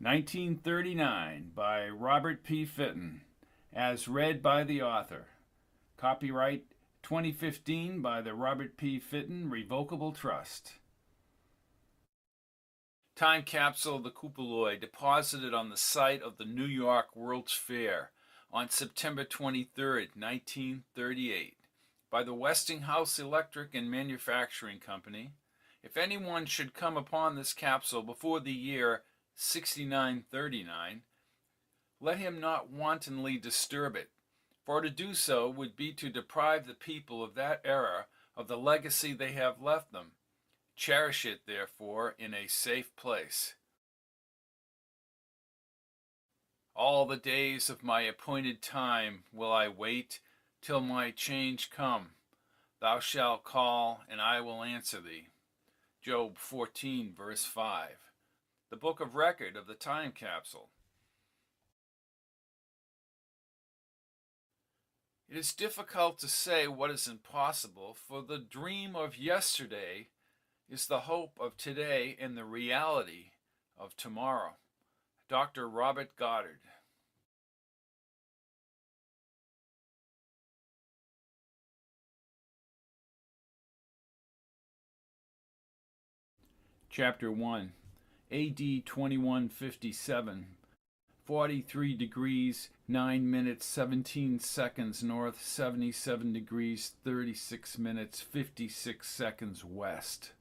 1939 by Robert P. Fitton, as read by the author. Copyright 2015 by the Robert P. Fitton Revocable Trust. Time capsule of the Kupoloi deposited on the site of the New York World's Fair on September 23, 1938, by the Westinghouse Electric and Manufacturing Company. If anyone should come upon this capsule before the year 6939, let him not wantonly disturb it, for to do so would be to deprive the people of that era of the legacy they have left them. Cherish it, therefore, in a safe place. All the days of my appointed time will I wait till my change come. Thou shalt call, and I will answer thee. Job 14, verse 5. The book of record of the time capsule. It is difficult to say what is impossible, for the dream of yesterday is the hope of today and the reality of tomorrow. Dr. Robert Goddard. Chapter 1, AD 2157, 43 degrees 9 minutes 17 seconds north, 77 degrees 36 minutes 56 seconds west.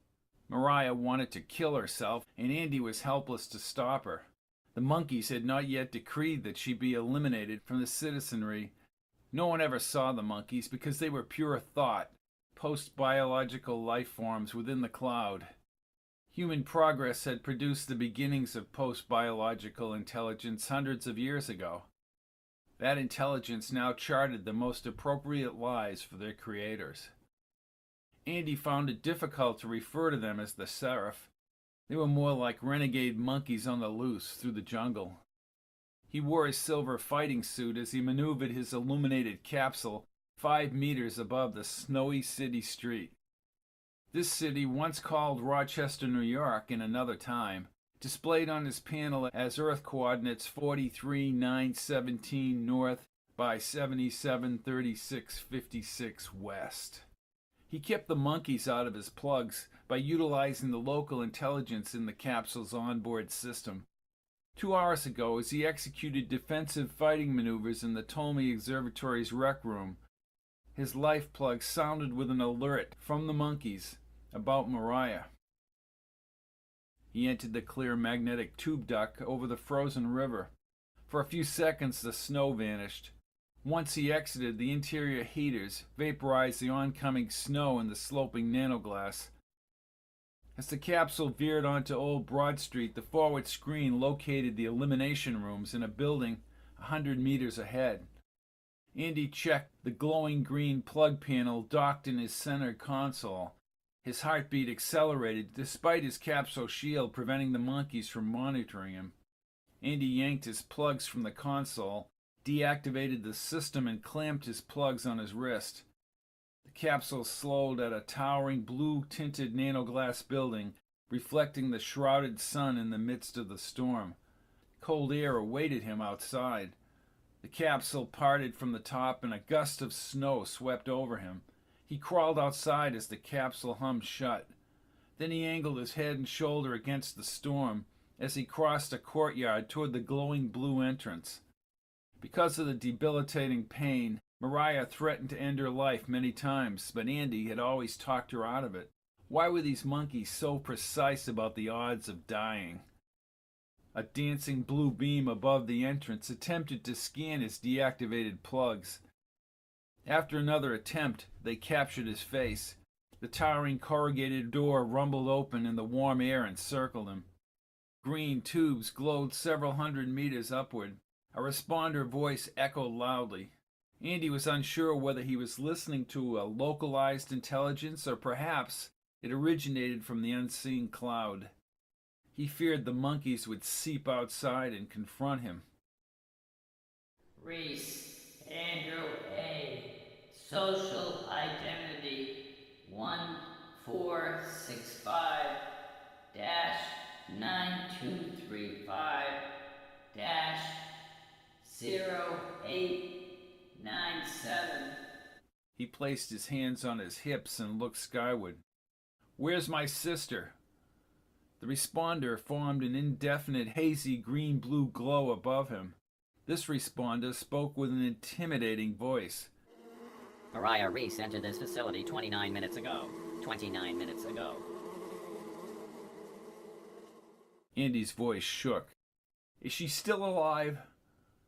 Mariah wanted to kill herself, and Andy was helpless to stop her. The monkeys had not yet decreed that she be eliminated from the citizenry. No one ever saw the monkeys because they were pure thought, post-biological life forms within the cloud. Human progress had produced the beginnings of post-biological intelligence hundreds of years ago. That intelligence now charted the most appropriate lives for their creators. Andy found it difficult to refer to them as the Seraph. They were more like renegade monkeys on the loose through the jungle. He wore his silver fighting suit as he maneuvered his illuminated capsule 5 meters above the snowy city street. This city, once called Rochester, New York in another time, displayed on his panel as Earth coordinates 43,917 north by 77,3656 west. He kept the monkeys out of his plugs by utilizing the local intelligence in the capsule's onboard system. 2 hours ago, as he executed defensive fighting maneuvers in the Ptolemy Observatory's rec room, his life plug sounded with an alert from the monkeys about Mariah. He entered the clear magnetic tube duct over the frozen river. For a few seconds the snow vanished. Once he exited, the interior heaters vaporized the oncoming snow in the sloping nanoglass. As the capsule veered onto Old Broad Street, the forward screen located the elimination rooms in a building 100 meters ahead. Andy checked the glowing green plug panel docked in his center console. His heartbeat accelerated despite his capsule shield preventing the monkeys from monitoring him. Andy yanked his plugs from the console, deactivated the system, and clamped his plugs on his wrist. The capsule slowed at a towering blue-tinted nanoglass building, reflecting the shrouded sun in the midst of the storm. Cold air awaited him outside. The capsule parted from the top and a gust of snow swept over him. He crawled outside as the capsule hummed shut. Then he angled his head and shoulder against the storm as he crossed a courtyard toward the glowing blue entrance. Because of the debilitating pain, Mariah threatened to end her life many times, but Andy had always talked her out of it. Why were these monkeys so precise about the odds of dying? A dancing blue beam above the entrance attempted to scan his deactivated plugs. After another attempt, they captured his face. The towering corrugated door rumbled open and the warm air encircled him. Green tubes glowed several hundred meters upward. A responder voice echoed loudly. Andy was unsure whether he was listening to a localized intelligence or perhaps it originated from the unseen cloud. He feared the monkeys would seep outside and confront him. Reese, Andrew A. Social identity 1465 9235 0897. He placed his hands on his hips and looked skyward. Where's my sister? The responder formed an indefinite hazy green-blue glow above him. This responder spoke with an intimidating voice. Mariah Reese entered this facility 29 minutes ago. 29 minutes ago. Andy's voice shook. Is she still alive?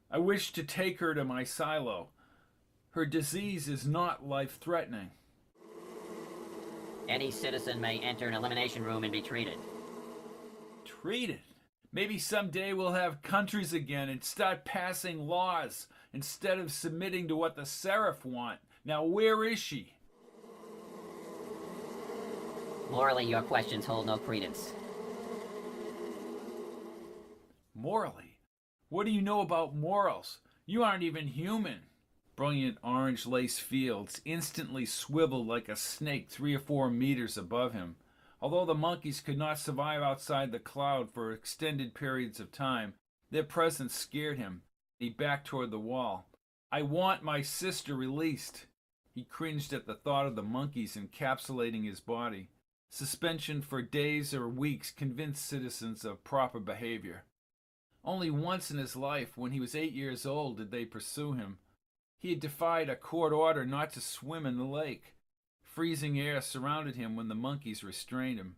I wish to take her to my silo. Her disease is not life-threatening. Any citizen may enter an elimination room and be treated. Treated? Maybe someday we'll have countries again and start passing laws instead of submitting to what the Seraph want. Now where is she? Morally, your questions hold no credence. Morally? What do you know about morals? You aren't even human. Brilliant orange lace fields instantly swiveled like a snake 3 or 4 meters above him. Although the monkeys could not survive outside the cloud for extended periods of time, their presence scared him. He backed toward the wall. I want my sister released. He cringed at the thought of the monkeys encapsulating his body. Suspension for days or weeks convinced citizens of proper behavior. Only once in his life, when he was 8 years old, did they pursue him. He had defied a court order not to swim in the lake. Freezing air surrounded him when the monkeys restrained him.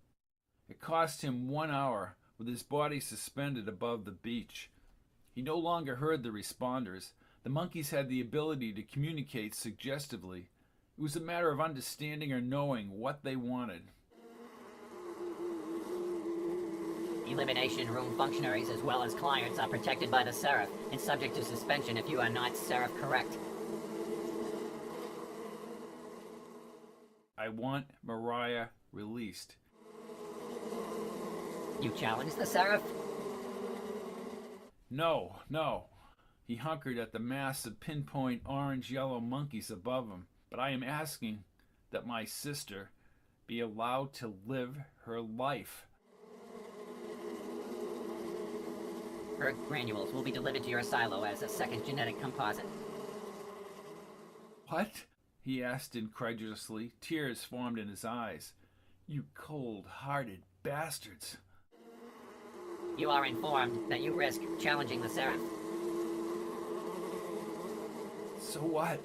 It cost him 1 hour, with his body suspended above the beach. He no longer heard the responders. The monkeys had the ability to communicate suggestively. It was a matter of understanding or knowing what they wanted. Elimination room functionaries as well as clients are protected by the Seraph and subject to suspension if you are not Seraph correct. I want Mariah released. You challenge the Seraph? No. He hunkered at the mass of pinpoint orange-yellow monkeys above him. But I am asking that my sister be allowed to live her life. Her granules will be delivered to your silo as a second genetic composite. What? He asked incredulously. Tears formed in his eyes. You cold-hearted bastards. You are informed that you risk challenging the Seraph. So what?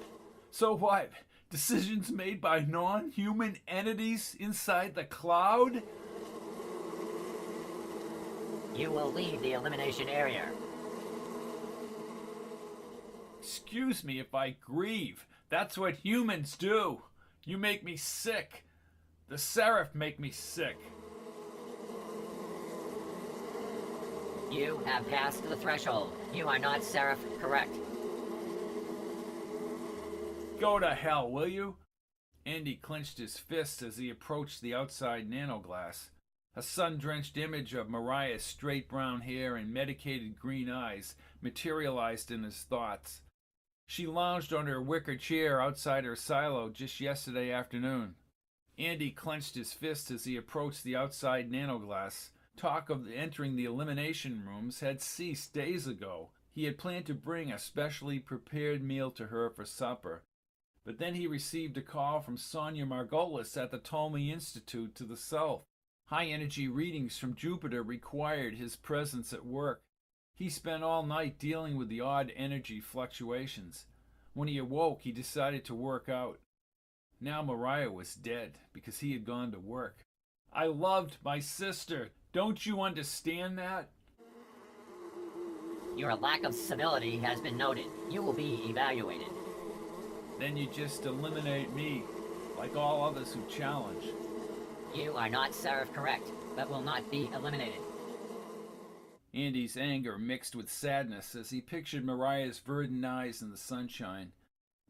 So what? Decisions made by non-human entities inside the cloud? You will leave the elimination area. Excuse me if I grieve. That's what humans do. You make me sick. The Seraph make me sick. You have passed the threshold. You are not Seraph correct. Go to hell, will you? Andy clenched his fists as he approached the outside nanoglass. A sun-drenched image of Mariah's straight brown hair and medicated green eyes materialized in his thoughts. She lounged on her wicker chair outside her silo just yesterday afternoon. Andy clenched his fists as he approached the outside nanoglass. Talk of entering the elimination rooms had ceased days ago. He had planned to bring a specially prepared meal to her for supper. But then he received a call from Sonia Margolis at the Ptolemy Institute to the south. High-energy readings from Jupiter required his presence at work. He spent all night dealing with the odd energy fluctuations. When he awoke, he decided to work out. Now Mariah was dead because he had gone to work. I loved my sister. Don't you understand that? Your lack of civility has been noted. You will be evaluated. Then you just eliminate me, like all others who challenge. You are not Seraph correct, but will not be eliminated. Andy's anger mixed with sadness as he pictured Mariah's verdant eyes in the sunshine.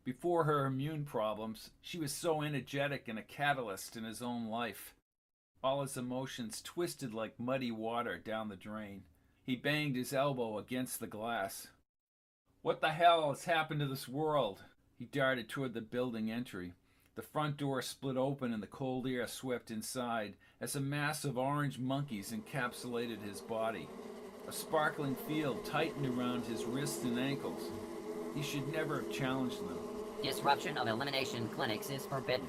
Before her immune problems, she was so energetic and a catalyst in his own life. All his emotions twisted like muddy water down the drain. He banged his elbow against the glass. What the hell has happened to this world? He darted toward the building entry. The front door split open and the cold air swept inside as a mass of orange monkeys encapsulated his body. A sparkling field tightened around his wrists and ankles. He should never have challenged them. Disruption of elimination clinics is forbidden.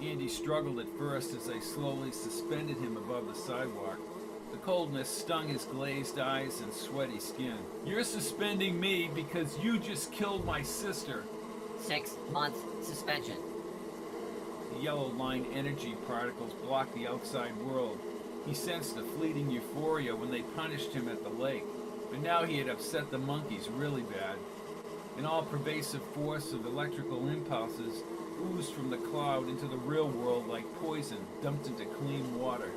Andy struggled at first as they slowly suspended him above the sidewalk. The coldness stung his glazed eyes and sweaty skin. You're suspending me because you just killed my sister. 6 months suspension. The yellow-line energy particles blocked the outside world. He sensed a fleeting euphoria when they punished him at the lake, but now he had upset the monkeys really bad. An all-pervasive force of electrical impulses oozed from the cloud into the real world like poison dumped into clean water.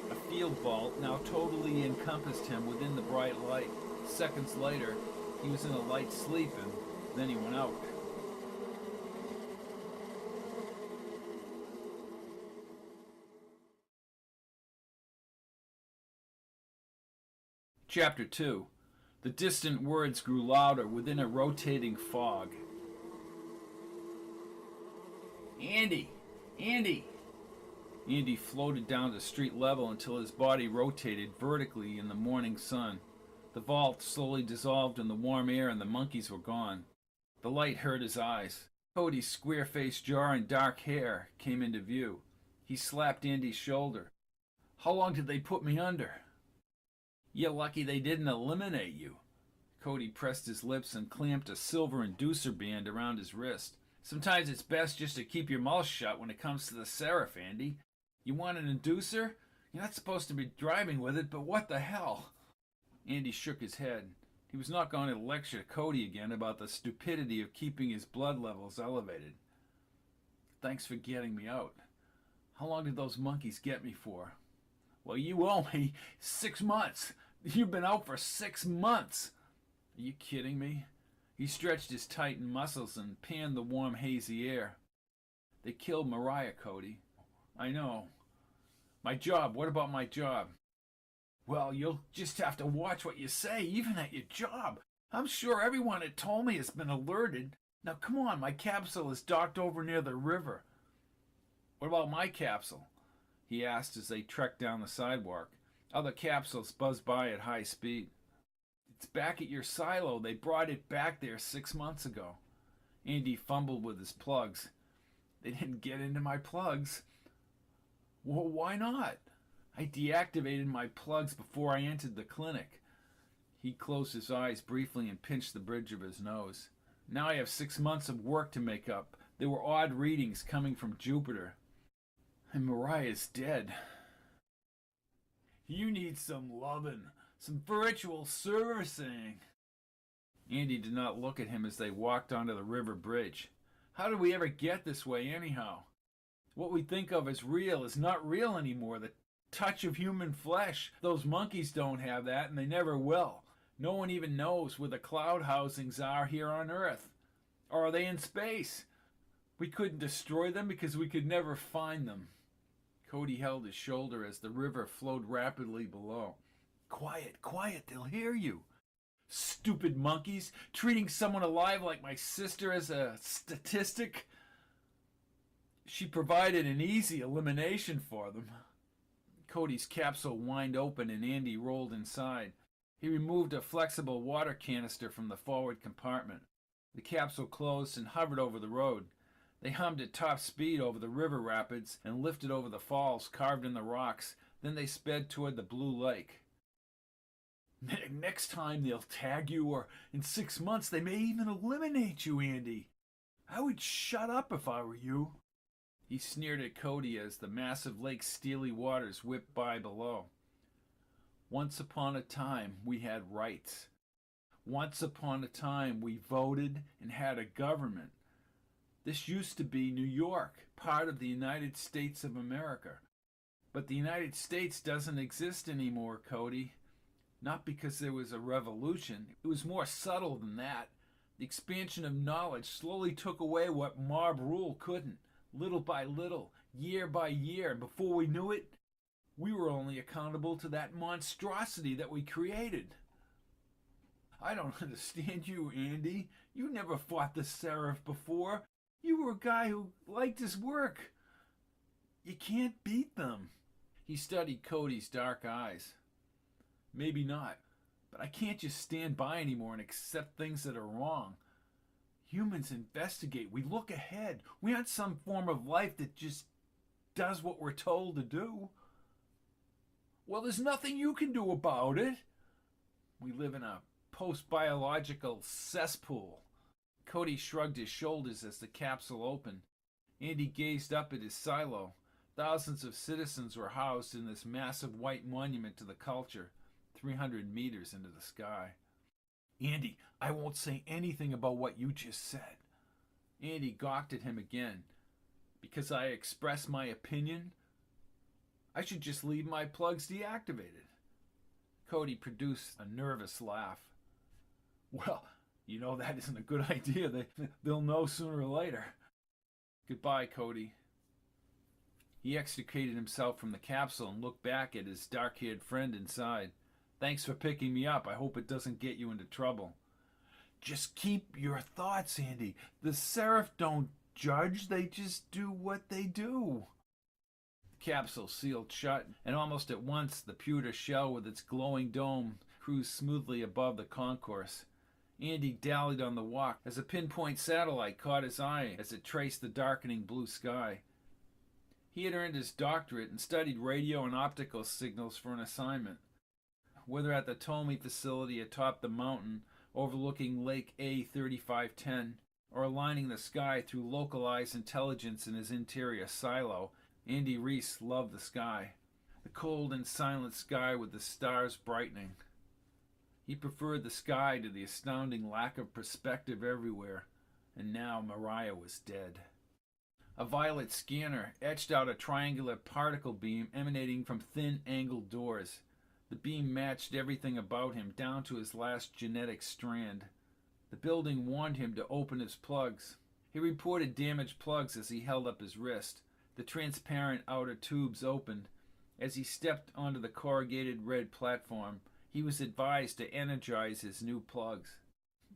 A field vault now totally encompassed him within the bright light. Seconds later, he was in a light sleep and then he went out. Chapter 2. The distant words grew louder within a rotating fog. Andy! Andy! Andy floated down to street level until his body rotated vertically in the morning sun. The vault slowly dissolved in the warm air and the monkeys were gone. The light hurt his eyes. Cody's square-faced jaw and dark hair came into view. He slapped Andy's shoulder. How long did they put me under? You're lucky they didn't eliminate you. Cody pressed his lips and clamped a silver inducer band around his wrist. Sometimes it's best just to keep your mouth shut when it comes to the Seraph, Andy. You want an inducer? You're not supposed to be driving with it, but what the hell? Andy shook his head. He was not going to lecture Cody again about the stupidity of keeping his blood levels elevated. Thanks for getting me out. How long did those monkeys get me for? Well, you owe me 6 months. You've been out for 6 months. Are you kidding me? He stretched his tightened muscles and panned the warm, hazy air. They killed Mariah, Cody. I know. My job. What about my job? Well, you'll just have to watch what you say, even at your job. I'm sure everyone at Ptolemy has been alerted. Now, come on, my capsule is docked over near the river. What about my capsule? He asked as they trekked down the sidewalk. Other capsules buzzed by at high speed. It's back at your silo. They brought it back there 6 months ago. Andy fumbled with his plugs. They didn't get into my plugs. Well, why not? I deactivated my plugs before I entered the clinic. He closed his eyes briefly and pinched the bridge of his nose. Now I have 6 months of work to make up. There were odd readings coming from Jupiter. And Mariah's dead. You need some lovin', some virtual servicing. Andy did not look at him as they walked onto the river bridge. How did we ever get this way anyhow? What we think of as real is not real anymore. The touch of human flesh. Those monkeys don't have that and they never will. No one even knows where the cloud housings are here on Earth. Or are they in space? We couldn't destroy them because we could never find them. Cody held his shoulder as the river flowed rapidly below. Quiet, quiet, they'll hear you. Stupid monkeys, treating someone alive like my sister as a statistic. She provided an easy elimination for them. Cody's capsule whined open and Andy rolled inside. He removed a flexible water canister from the forward compartment. The capsule closed and hovered over the road. They hummed at top speed over the river rapids and lifted over the falls carved in the rocks. Then they sped toward the blue lake. Next time they'll tag you, or in 6 months they may even eliminate you, Andy. I would shut up if I were you. He sneered at Cody as the massive lake's steely waters whipped by below. Once upon a time we had rights. Once upon a time we voted and had a government. This used to be New York, part of the United States of America. But the United States doesn't exist anymore, Cody. Not because there was a revolution. It was more subtle than that. The expansion of knowledge slowly took away what mob rule couldn't, little by little, year by year. And before we knew it, we were only accountable to that monstrosity that we created. I don't understand you, Andy. You never fought the Seraph before. You were a guy who liked his work. You can't beat them. He studied Cody's dark eyes. Maybe not, but I can't just stand by anymore and accept things that are wrong. Humans investigate. We look ahead. We aren't some form of life that just does what we're told to do. Well, there's nothing you can do about it. We live in a post-biological cesspool. Cody shrugged his shoulders as the capsule opened. Andy gazed up at his silo. Thousands of citizens were housed in this massive white monument to the culture, 300 meters into the sky. Andy, I won't say anything about what you just said. Andy gawked at him again. Because I expressed my opinion, I should just leave my plugs deactivated. Cody produced a nervous laugh. Well, you know that isn't a good idea. They'll know sooner or later. Goodbye, Cody. He extricated himself from the capsule and looked back at his dark-haired friend inside. Thanks for picking me up. I hope it doesn't get you into trouble. Just keep your thoughts, Andy. The Seraph don't judge. They just do what they do. The capsule sealed shut, and almost at once the pewter shell with its glowing dome cruised smoothly above the concourse. Andy dallied on the walk as a pinpoint satellite caught his eye as it traced the darkening blue sky. He had earned his doctorate and studied radio and optical signals for an assignment. Whether at the Tomei facility atop the mountain overlooking Lake A3510 or aligning the sky through localized intelligence in his interior silo, Andy Reese loved the sky. The cold and silent sky with the stars brightening. He preferred the sky to the astounding lack of perspective everywhere, and now Mariah was dead. A violet scanner etched out a triangular particle beam emanating from thin angled doors. The beam matched everything about him, down to his last genetic strand. The building warned him to open his plugs. He reported damaged plugs as he held up his wrist. The transparent outer tubes opened. As he stepped onto the corrugated red platform, he was advised to energize his new plugs.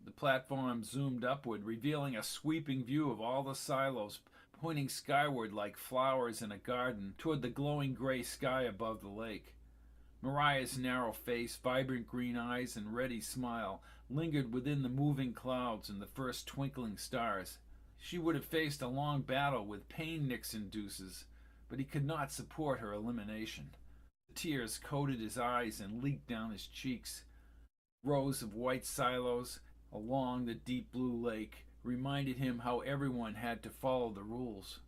The platform zoomed upward, revealing a sweeping view of all the silos, pointing skyward like flowers in a garden toward the glowing gray sky above the lake. Mariah's narrow face, vibrant green eyes, and ready smile lingered within the moving clouds and the first twinkling stars. She would have faced a long battle with pain Nix induces, but he could not support her elimination. The tears coated his eyes and leaked down his cheeks. Rows of white silos along the deep blue lake reminded him how everyone had to follow the rules.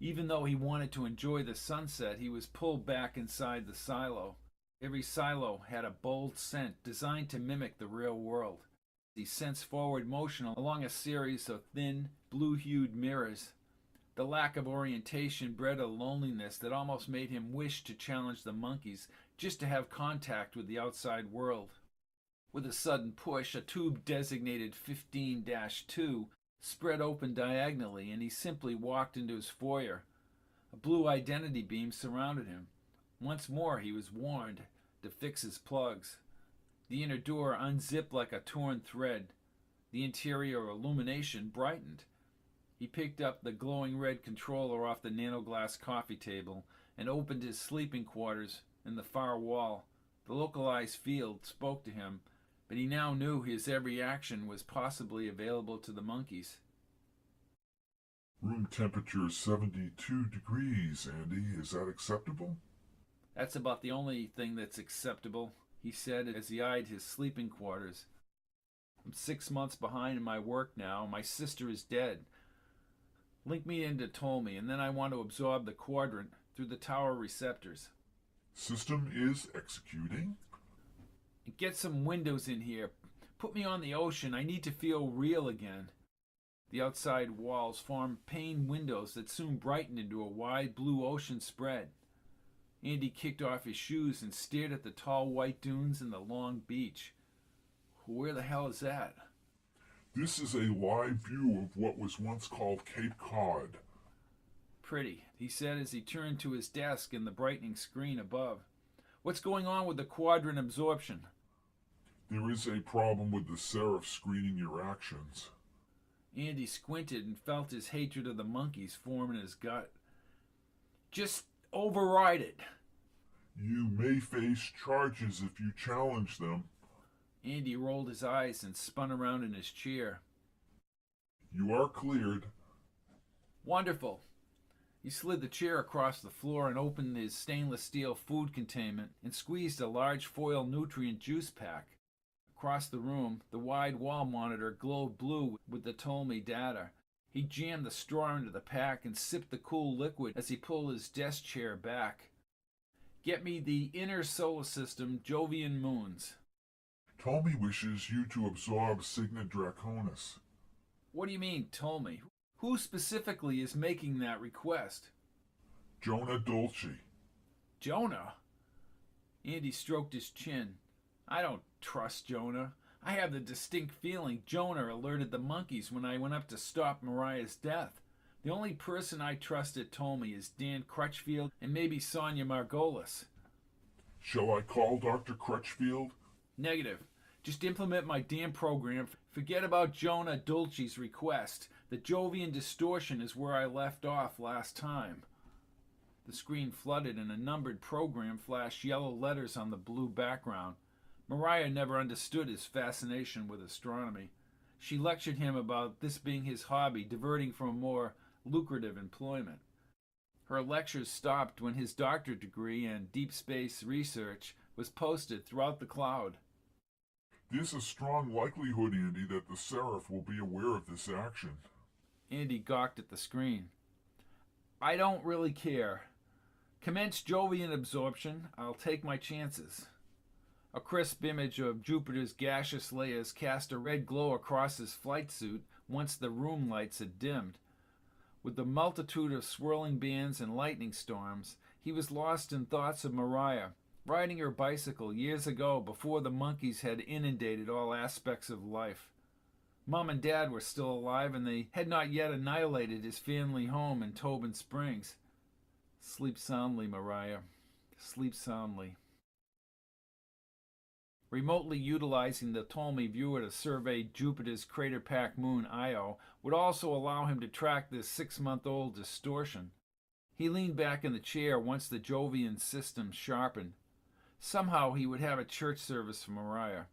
Even though he wanted to enjoy the sunset, he was pulled back inside the silo. Every silo had a bold scent designed to mimic the real world. He sensed forward motion along a series of thin, blue-hued mirrors. The lack of orientation bred a loneliness that almost made him wish to challenge the monkeys just to have contact with the outside world. With a sudden push, a tube designated 15-2 spread open diagonally, and he simply walked into his foyer. A blue identity beam surrounded him. Once more he was warned to fix his plugs. The inner door unzipped like a torn thread. The interior illumination brightened. He picked up the glowing red controller off the nanoglass coffee table and opened his sleeping quarters in the far wall. The localized field spoke to him, but he now knew his every action was possibly available to the monkeys. Room temperature 72 degrees, Andy. Is that acceptable? That's about the only thing that's acceptable, he said as he eyed his sleeping quarters. I'm 6 months behind in my work now. My sister is dead. Link me into Tomei, and then I want to absorb the quadrant through the tower receptors. System is executing. Get some windows in here. Put me on the ocean. I need to feel real again. The outside walls formed paned windows that soon brightened into a wide blue ocean spread. Andy kicked off his shoes and stared at the tall white dunes and the long beach. Where the hell is that? This is a live view of what was once called Cape Cod. Pretty, he said as he turned to his desk in the brightening screen above. What's going on with the quadrant absorption? There is a problem with the Seraph screening your actions. Andy squinted and felt his hatred of the monkeys form in his gut. Just override it. You may face charges if you challenge them. Andy rolled his eyes and spun around in his chair. You are cleared. Wonderful. He slid the chair across the floor and opened his stainless steel food containment and squeezed a large foil nutrient juice pack. Across the room, the wide wall monitor glowed blue with the Ptolemy data. He jammed the straw into the pack and sipped the cool liquid as he pulled his desk chair back. Get me the inner solar system Jovian moons. Ptolemy wishes you to absorb Signet Draconis. What do you mean, Ptolemy? Who specifically is making that request? Jonah Dolce. Jonah? Andy stroked his chin. I don't trust Jonah. I have the distinct feeling Jonah alerted the monkeys when I went up to stop Mariah's death. The only person I trust at Ptolemy is Dan Crutchfield and maybe Sonia Margolis. Shall I call Dr. Crutchfield? Negative. Just implement my damn program. Forget about Jonah Dolce's request. The Jovian distortion is where I left off last time. The screen flooded and a numbered program flashed yellow letters on the blue background. Mariah never understood his fascination with astronomy. She lectured him about this being his hobby, diverting from a more lucrative employment. Her lectures stopped when his doctorate degree in deep space research was posted throughout the cloud. There's a strong likelihood, Andy, that the Seraph will be aware of this action. Andy gawked at the screen. I don't really care. Commence Jovian absorption. I'll take my chances. A crisp image of Jupiter's gaseous layers cast a red glow across his flight suit once the room lights had dimmed. With the multitude of swirling bands and lightning storms, he was lost in thoughts of Mariah, riding her bicycle years ago before the monkeys had inundated all aspects of life. Mom and Dad were still alive, and they had not yet annihilated his family home in Tobin Springs. Sleep soundly, Mariah. Sleep soundly. Remotely utilizing the Ptolemy viewer to survey Jupiter's crater-packed moon Io would also allow him to track this 6-month-old distortion. He leaned back in the chair once the Jovian system sharpened. Somehow he would have a church service for Mariah.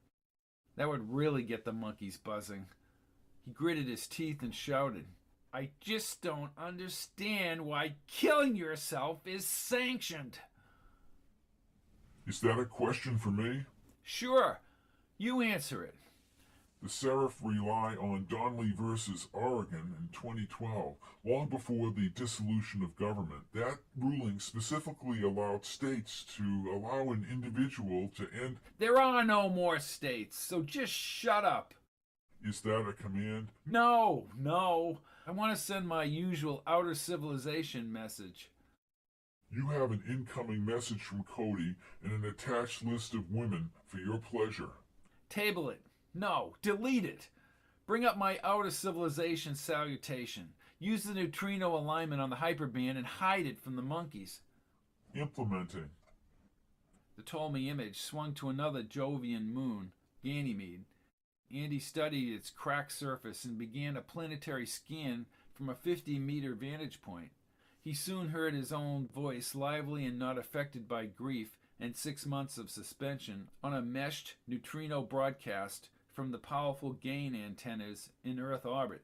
That would really get the monkeys buzzing. He gritted his teeth and shouted, I just don't understand why killing yourself is sanctioned. Is that a question for me? Sure. You answer it. The Seraph rely on Donnelly versus Oregon in 2012, long before the dissolution of government. That ruling specifically allowed states to allow an individual to end... There are no more states, so just shut up. Is that a command? No. I want to send my usual outer civilization message. You have an incoming message from Cody and an attached list of women for your pleasure. Table it. No, delete it. Bring up my outer civilization salutation. Use the neutrino alignment on the hyperband and hide it from the monkeys. Implementing. The Ptolemy image swung to another Jovian moon, Ganymede. Andy studied its cracked surface and began a planetary scan from a 50-meter vantage point. He soon heard his own voice, lively and not affected by grief and 6 months of suspension, on a meshed neutrino broadcast from the powerful gain antennas in Earth orbit.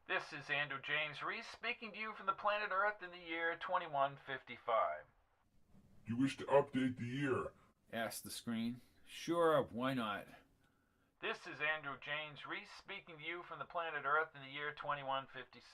This is Andrew James Reese speaking to you from the planet Earth in the year 2155. You wish to update the year? Asked the screen. Sure, why not? This is Andrew James Reese speaking to you from the planet Earth in the year 2156.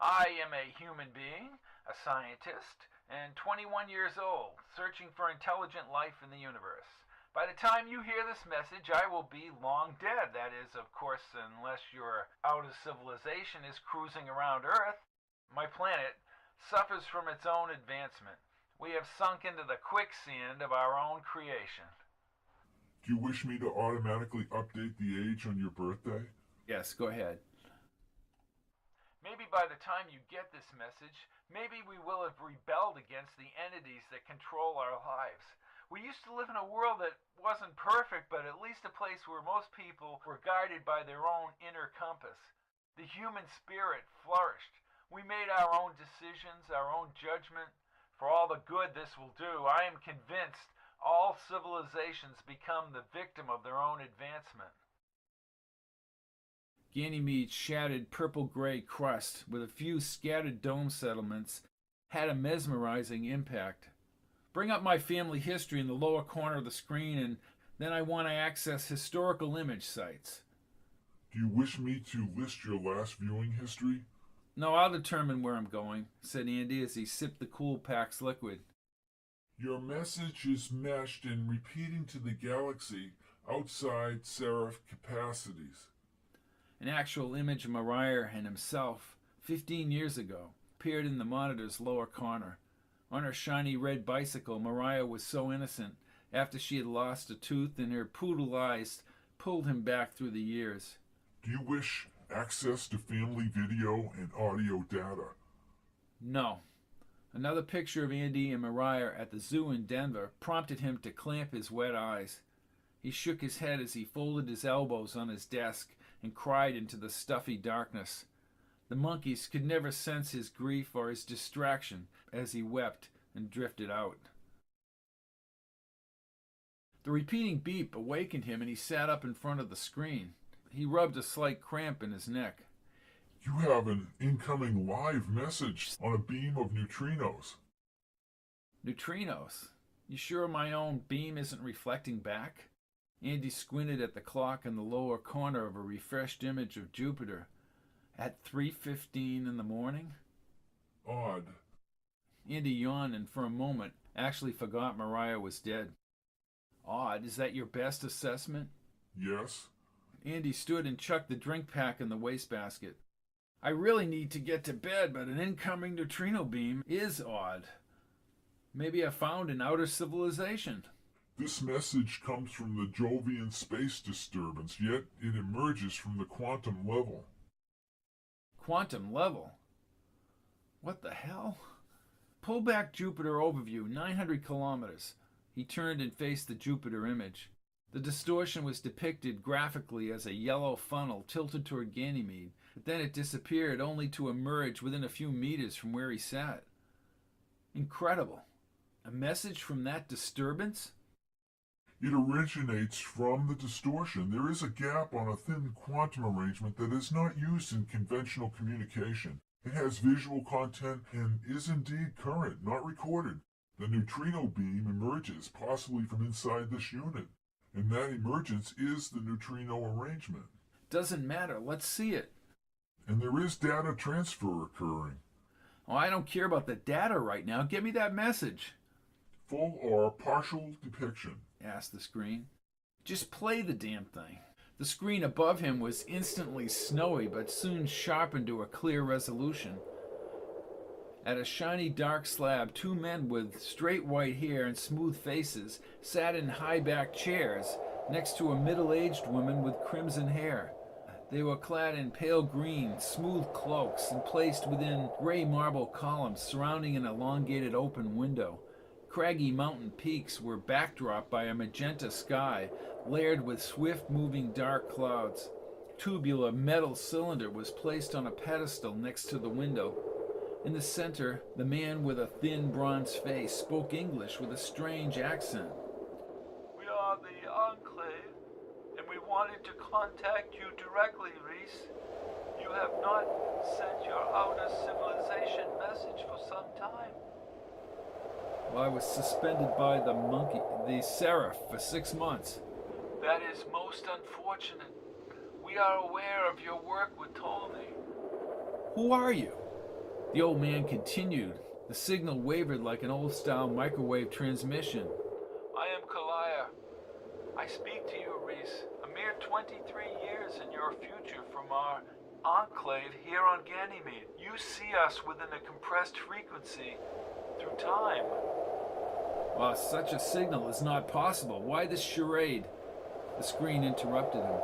I am a human being, a scientist, and 21 years old, searching for intelligent life in the universe. By the time you hear this message, I will be long dead. That is, of course, unless your outer civilization is cruising around Earth. My planet suffers from its own advancement. We have sunk into the quicksand of our own creation. Do you wish me to automatically update the age on your birthday? Yes, go ahead. Maybe by the time you get this message, maybe we will have rebelled against the entities that control our lives. We used to live in a world that wasn't perfect, but at least a place where most people were guided by their own inner compass. The human spirit flourished. We made our own decisions, our own judgment. For all the good this will do, I am convinced all civilizations become the victim of their own advancement. Ganymede's shattered purple-gray crust, with a few scattered dome settlements, had a mesmerizing impact. Bring up my family history in the lower corner of the screen, and then I want to access historical image sites. Do you wish me to list your last viewing history? No, I'll determine where I'm going, said Andy as he sipped the Cool Pack's liquid. Your message is meshed and repeating to the galaxy outside seraph capacities. An actual image of Mariah and himself, 15 years ago, appeared in the monitor's lower corner. On her shiny red bicycle, Mariah was so innocent after she had lost a tooth, and her poodle eyes pulled him back through the years. Do you wish access to family video and audio data? No. Another picture of Andy and Mariah at the zoo in Denver prompted him to clamp his wet eyes. He shook his head as he folded his elbows on his desk and cried into the stuffy darkness. The monkeys could never sense his grief or his distraction as he wept and drifted out. The repeating beep awakened him, and he sat up in front of the screen. He rubbed a slight cramp in his neck. You have an incoming live message on a beam of neutrinos. Neutrinos? You sure my own beam isn't reflecting back? Andy squinted at the clock in the lower corner of a refreshed image of Jupiter. At 3:15 in the morning? Odd. Andy yawned and for a moment actually forgot Mariah was dead. Odd? Is that your best assessment? Yes. Andy stood and chucked the drink pack in the wastebasket. I really need to get to bed, but an incoming neutrino beam is odd. Maybe I found an outer civilization. This message comes from the Jovian space disturbance, yet it emerges from the quantum level. Quantum level? What the hell? Pull back Jupiter overview, 900 kilometers. He turned and faced the Jupiter image. The distortion was depicted graphically as a yellow funnel tilted toward Ganymede, but then it disappeared only to emerge within a few meters from where he sat. Incredible. A message from that disturbance? It originates from the distortion. There is a gap on a thin quantum arrangement that is not used in conventional communication. It has visual content and is indeed current, not recorded. The neutrino beam emerges, possibly from inside this unit, and that emergence is the neutrino arrangement. Doesn't matter. Let's see it. And there is data transfer occurring. Oh, I don't care about the data right now. Get me that message. Full or partial depiction, asked the screen. Just play the damn thing. The screen above him was instantly snowy, but soon sharpened to a clear resolution. At a shiny dark slab, two men with straight white hair and smooth faces sat in high-backed chairs next to a middle-aged woman with crimson hair. They were clad in pale green, smooth cloaks and placed within gray marble columns surrounding an elongated open window. Craggy mountain peaks were backdropped by a magenta sky layered with swift-moving dark clouds. A tubular metal cylinder was placed on a pedestal next to the window. In the center, the man with a thin bronze face spoke English with a strange accent. We are the Enclave, and we wanted to contact you directly, Reese. You have not sent your outer civilization message for some time. Well, I was suspended by the Seraph, for 6 months. That is most unfortunate. We are aware of your work with Ptolemy. Who are you? The old man continued. The signal wavered like an old-style microwave transmission. I am Kalaya. I speak to you, Reese, a mere 23 years in your future from our enclave here on Ganymede. You see us within a compressed frequency through time. Well, such a signal is not possible. Why this charade? The screen interrupted him.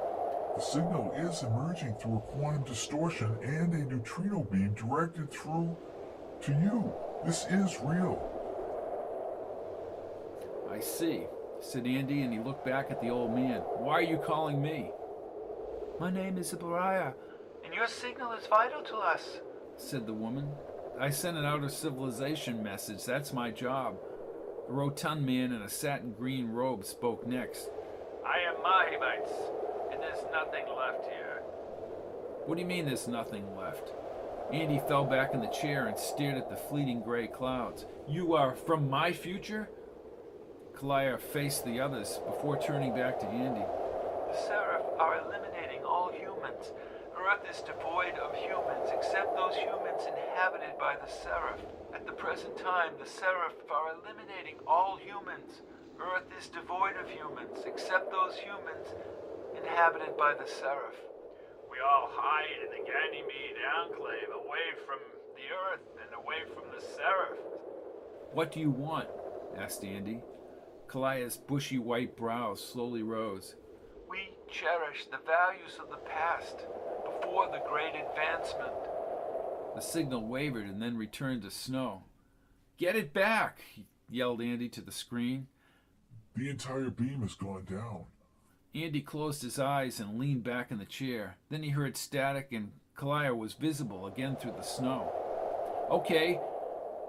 The signal is emerging through a quantum distortion and a neutrino beam directed through to you. This is real. I see. said Andy, and he looked back at the old man. Why are you calling me? My name is Ibaraya, And your signal is vital to us. said the woman. I sent an outer civilization message. That's my job. A rotund man in a satin green robe spoke next. I am Mahimites, and there's nothing left here. What do you mean there's nothing left? Andy fell back in the chair and stared at the fleeting gray clouds. You are from my future? Kalaya faced the others before turning back to Andy. The Seraph are eliminating all humans. Earth is devoid of humans, except those humans inhabited by the Seraph. At the present time, the Seraph are eliminating all humans. Earth is devoid of humans, except those humans inhabited by the Seraph. We all hide in the Ganymede Enclave, away from the Earth and away from the Seraph. What do you want? Asked Andy. Kalaya's bushy white brows slowly rose. We cherish the values of the past, before the great advancement. The signal wavered and then returned to snow. Get it back, yelled Andy to the screen. The entire beam has gone down. Andy closed his eyes and leaned back in the chair. Then he heard static and Kalaya was visible again through the snow. Okay,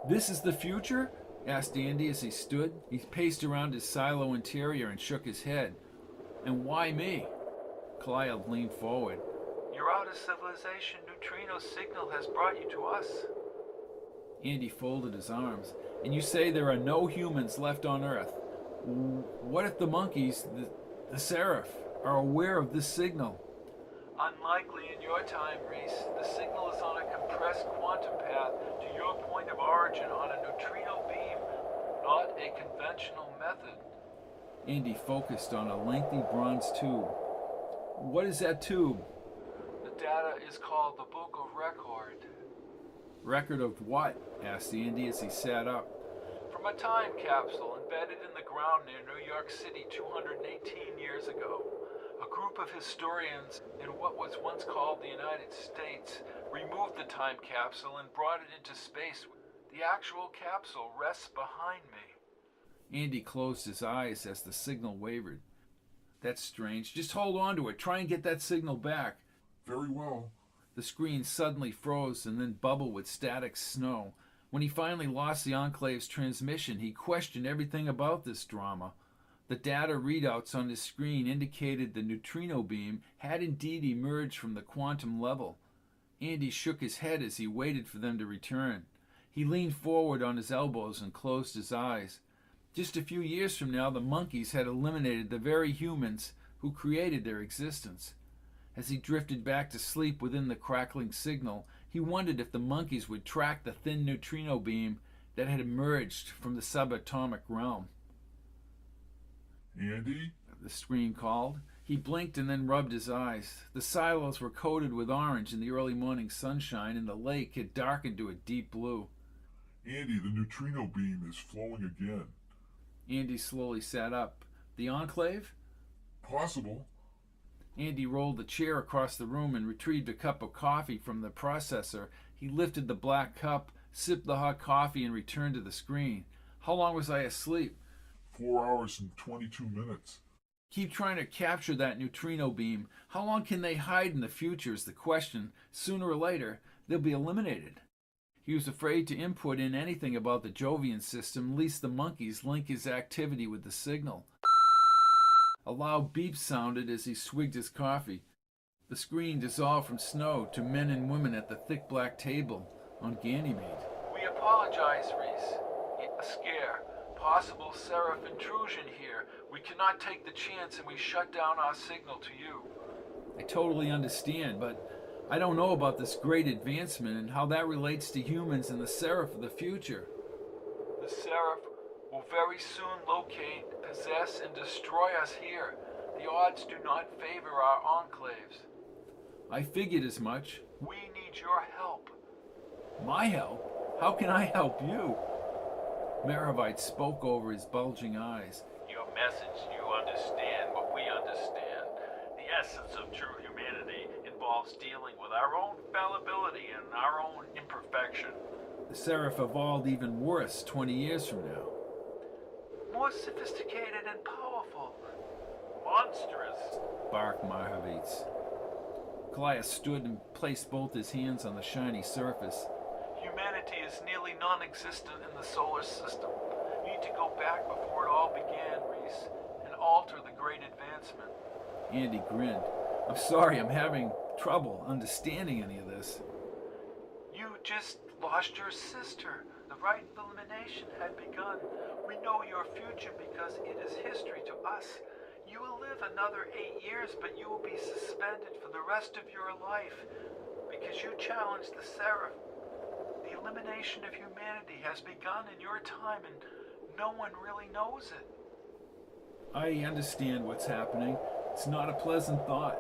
this is the future? Asked Andy as he stood. He paced around his silo interior and shook his head. And why me? Kalaya leaned forward. Your outer civilization neutrino signal has brought you to us. Andy folded his arms. And you say there are no humans left on Earth. What if the monkeys, the Seraph, are aware of this signal? Unlikely in your time, Reese. The signal is on a compressed quantum path to your point of origin on a neutrino beam, not a conventional method. Andy focused on a lengthy bronze tube. What is that tube? The data is called the Book of Record. Record of what? Asked Andy as he sat up. From a time capsule embedded in the ground near New York City 218 years ago. A group of historians in what was once called the United States removed the time capsule and brought it into space. The actual capsule rests behind me. Andy closed his eyes as the signal wavered. That's strange. Just hold on to it. Try and get that signal back. Very well. The screen suddenly froze and then bubbled with static snow. When he finally lost the Enclave's transmission, he questioned everything about this drama. The data readouts on his screen indicated the neutrino beam had indeed emerged from the quantum level. Andy shook his head as he waited for them to return. He leaned forward on his elbows and closed his eyes. Just a few years from now, the monkeys had eliminated the very humans who created their existence. As he drifted back to sleep within the crackling signal, he wondered if the monkeys would track the thin neutrino beam that had emerged from the subatomic realm. Andy? The screen called. He blinked and then rubbed his eyes. The silos were coated with orange in the early morning sunshine, and the lake had darkened to a deep blue. Andy, the neutrino beam is flowing again. Andy slowly sat up. The Enclave? Possible. Andy rolled the chair across the room and retrieved a cup of coffee from the processor. He lifted the black cup, sipped the hot coffee, and returned to the screen. How long was I asleep? 4 hours and 22 minutes. Keep trying to capture that neutrino beam. How long can they hide in the future is the question. Sooner or later, they'll be eliminated. He was afraid to input in anything about the Jovian system, lest the monkeys link his activity with the signal. A loud beep sounded as he swigged his coffee. The screen dissolved from snow to men and women at the thick black table on Ganymede. We apologize, Reese. A scare. Possible Seraph intrusion here. We cannot take the chance and we shut down our signal to you. I totally understand, but I don't know about this great advancement and how that relates to humans and the Seraph of the future. The Seraph will very soon locate, possess, and destroy us here. The odds do not favor our enclaves. I figured as much. We need your help. My help? How can I help you? Maravite spoke over his bulging eyes. Your message, you understand what we understand. The essence of true humanity involves dealing with our own fallibility and our own imperfection. The Seraph evolved even worse 20 years from now. more sophisticated and powerful. Monstrous, barked Marhavitz. Kalaya stood and placed both his hands on the shiny surface. Humanity is nearly non-existent in the solar system. You need to go back before it all began, Reese, and alter the great advancement. Andy grinned. I'm sorry, I'm having trouble understanding any of this. You just lost your sister. The rite of elimination had begun. We know your future because it is history to us. You will live another 8 years, but you will be suspended for the rest of your life because you challenged the Seraph. The elimination of humanity has begun in your time, and no one really knows it. I understand what's happening. It's not a pleasant thought.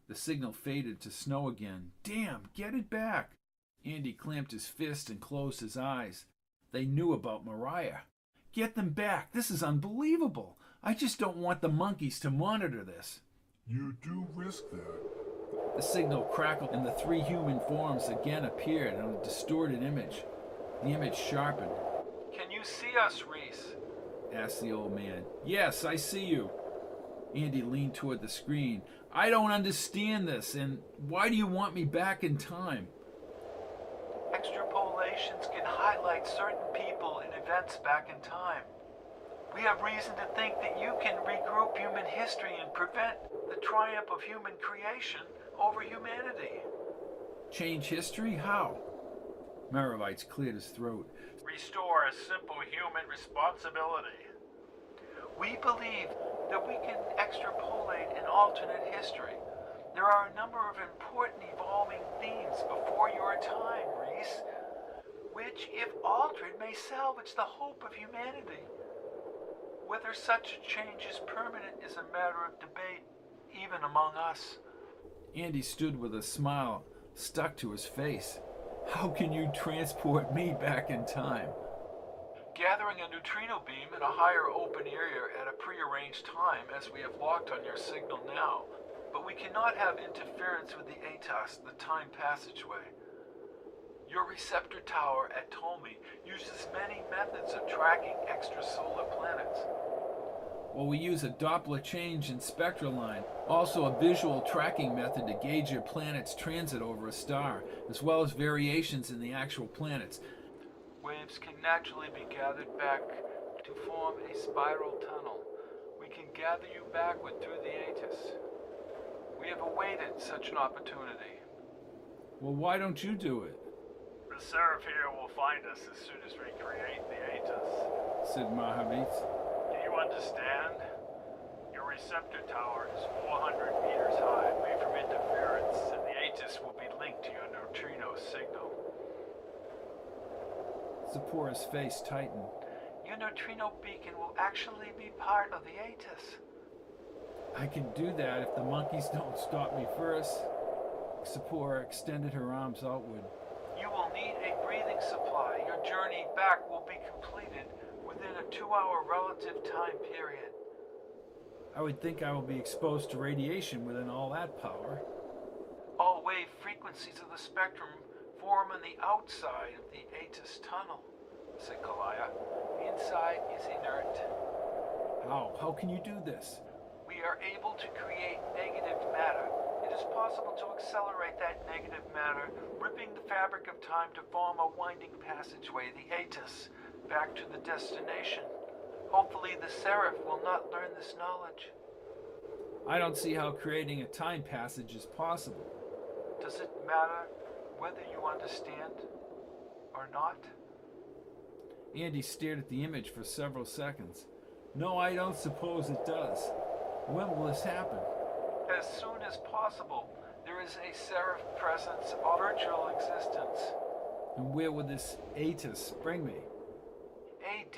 The signal faded to snow again. Damn, get it back! Andy clamped his fist and closed his eyes. They knew about Mariah. Get them back! This is unbelievable! I just don't want the monkeys to monitor this. You do risk that. The signal crackled and the 3 human forms again appeared on a distorted image. The image sharpened. Can you see us, Reese? Asked the old man. Yes, I see you. Andy leaned toward the screen. I don't understand this, and why do you want me back in time? Extrapolations can highlight certain people and events back in time. We have reason to think that you can regroup human history and prevent the triumph of human creation over humanity. Change history? How? Maravitz cleared his throat. Restore a simple human responsibility. We believe that we can extrapolate an alternate history. There are a number of important evolving themes before your time, Reese, which, if altered, may salvage the hope of humanity. Whether such a change is permanent is a matter of debate, even among us. Andy stood with a smile stuck to his face. How can you transport me back in time? Gathering a neutrino beam in a higher open area at a prearranged time, as we have locked on your signal now. But we cannot have interference with the ATOS, the time passageway. Your receptor tower at Ptolemy uses many methods of tracking extrasolar planets. Well, we use a Doppler change in spectral line, also a visual tracking method to gauge your planet's transit over a star, as well as variations in the actual planets. Waves can naturally be gathered back to form a spiral tunnel. We can gather you backward through the ATOS. We have awaited such an opportunity. Well, why don't you do it? The Seraph here will find us as soon as we create the ATOS. Said Marhavitz. Do you understand? Your receptor tower is 400 meters high, away from interference, and the ATOS will be linked to your neutrino signal. Zipporah's face tightened. Your neutrino beacon will actually be part of the ATOS. I can do that if the monkeys don't stop me first. Zipporah extended her arms outward. You will need a breathing supply. Your journey back will be completed within a 2-hour relative time period. I would think I will be exposed to radiation within all that power. All wave frequencies of the spectrum form on the outside of the ATOS tunnel, said Kalaya. The inside is inert. How? How can you do this? We are able to create negative matter. It is possible to accelerate that negative matter, ripping the fabric of time to form a winding passageway, the ATOS, back to the destination. Hopefully the Seraph will not learn this knowledge. I don't see how creating a time passage is possible. Does it matter whether you understand or not? Andy stared at the image for several seconds. No, I don't suppose it does. When will this happen? As soon as possible. There is a Seraph presence of virtual existence. And where will this ATOS bring me? AD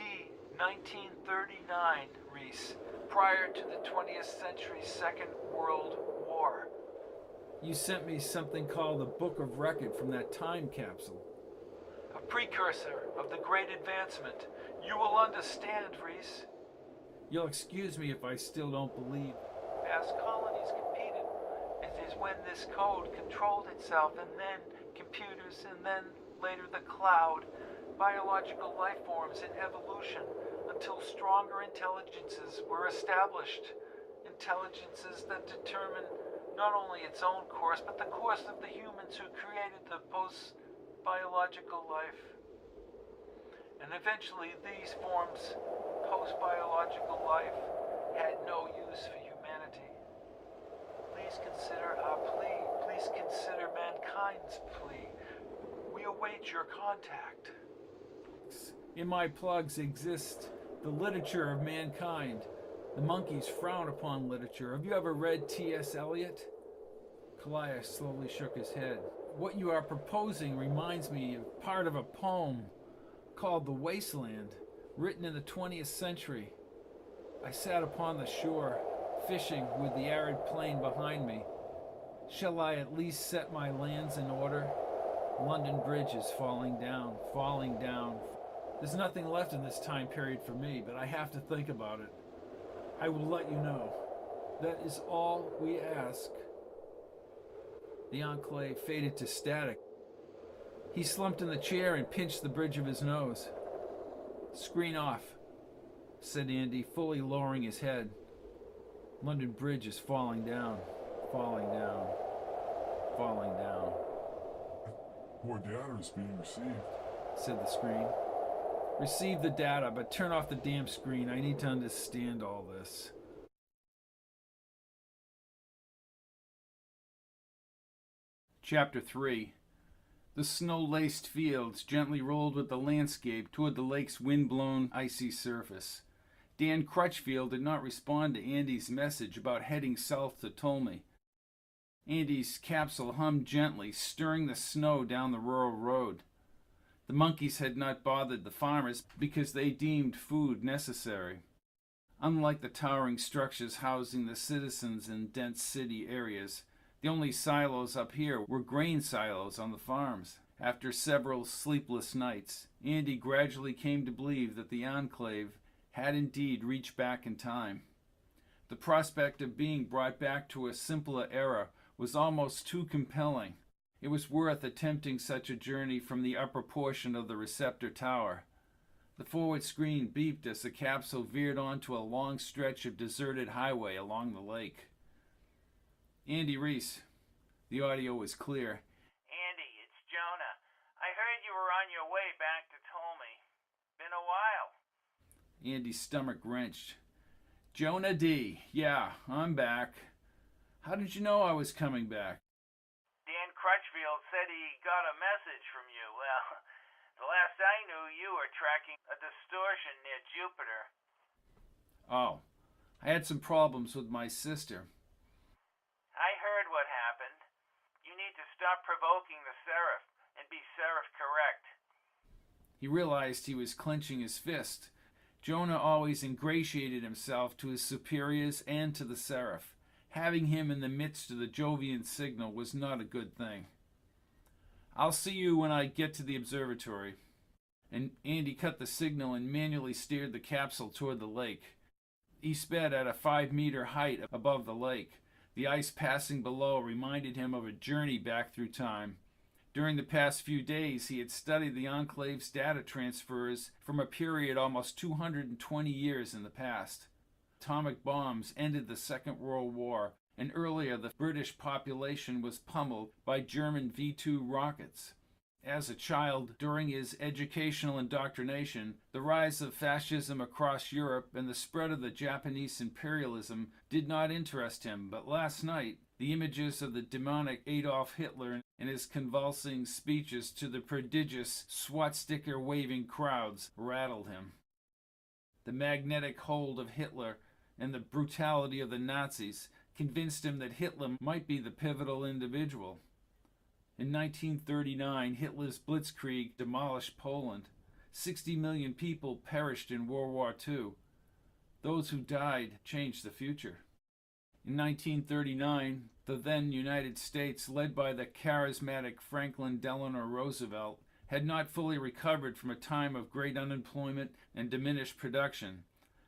1939, Reese, prior to the 20th century's Second World War. You sent me something called the Book of Record from that time capsule. A precursor of the Great Advancement. You will understand, Reese. You'll excuse me if I still don't believe. As colonies competed, it is when this code controlled itself, and then computers, and then later the cloud. biological life forms in evolution until stronger intelligences were established. Intelligences that determine not only its own course, but the course of the humans who created the post-biological life. And eventually these forms, post-biological life, had no use for humanity. Please consider our plea. Please consider mankind's plea. We await your contact. In my plugs exists the literature of mankind. The monkeys frown upon literature. Have you ever read T.S. Eliot? Kalaya slowly shook his head. What you are proposing reminds me of part of a poem called The Wasteland, written in the 20th century. I sat upon the shore, fishing with the arid plain behind me. Shall I at least set my lands in order? London Bridge is falling down, falling down. There's nothing left in this time period for me, but I have to think about it. I will let you know. That is all we ask. The enclave faded to static. He slumped in the chair and pinched the bridge of his nose. Screen off, said Andy, fully lowering his head. London Bridge is falling down, falling down, falling down. More data is being received, said the screen. Receive the data, but turn off the damn screen. I need to understand all this. Chapter 3. The snow-laced fields gently rolled with the landscape toward the lake's wind-blown, icy surface. Dan Crutchfield did not respond to Andy's message about heading south to Tolmie. Andy's capsule hummed gently, stirring the snow down the rural road. The monkeys had not bothered the farmers because they deemed food necessary. Unlike the towering structures housing the citizens in dense city areas, the only silos up here were grain silos on the farms. After several sleepless nights, Andy gradually came to believe that the enclave had indeed reached back in time. The prospect of being brought back to a simpler era was almost too compelling. It was worth attempting such a journey from the upper portion of the receptor tower. The forward screen beeped as the capsule veered onto a long stretch of deserted highway along the lake. Andy Reese. The audio was clear. Andy, it's Jonah. I heard you were on your way back to Tolmie. Been a while. Andy's stomach wrenched. Jonah D. Yeah, I'm back. How did you know I was coming back? Dan Crutchfield said he got a message from you. Well, the last I knew, you were tracking a distortion near Jupiter. Oh, I had some problems with my sister. I heard what happened. You need to stop provoking the Seraph and be Seraph correct. He realized he was clenching his fist. Jonah always ingratiated himself to his superiors and to the Seraph. Having him in the midst of the Jovian signal was not a good thing. I'll see you when I get to the observatory. And Andy cut the signal and manually steered the capsule toward the lake. He sped at a 5-meter height above the lake. The ice passing below reminded him of a journey back through time. During the past few days, he had studied the Enclave's data transfers from a period almost 220 years in the past. Atomic bombs ended the Second World War, and earlier the British population was pummeled by German V-2 rockets. As a child, during his educational indoctrination, the rise of fascism across Europe and the spread of the Japanese imperialism did not interest him, but last night, the images of the demonic Adolf Hitler and his convulsing speeches to the prodigious swastika-waving crowds rattled him. The magnetic hold of Hitler and the brutality of the Nazis convinced him that Hitler might be the pivotal individual. In 1939, Hitler's blitzkrieg demolished Poland. 60 million people perished in World War II. Those who died changed the future. In 1939, the then United States, led by the charismatic Franklin Delano Roosevelt, had not fully recovered from a time of great unemployment and diminished production.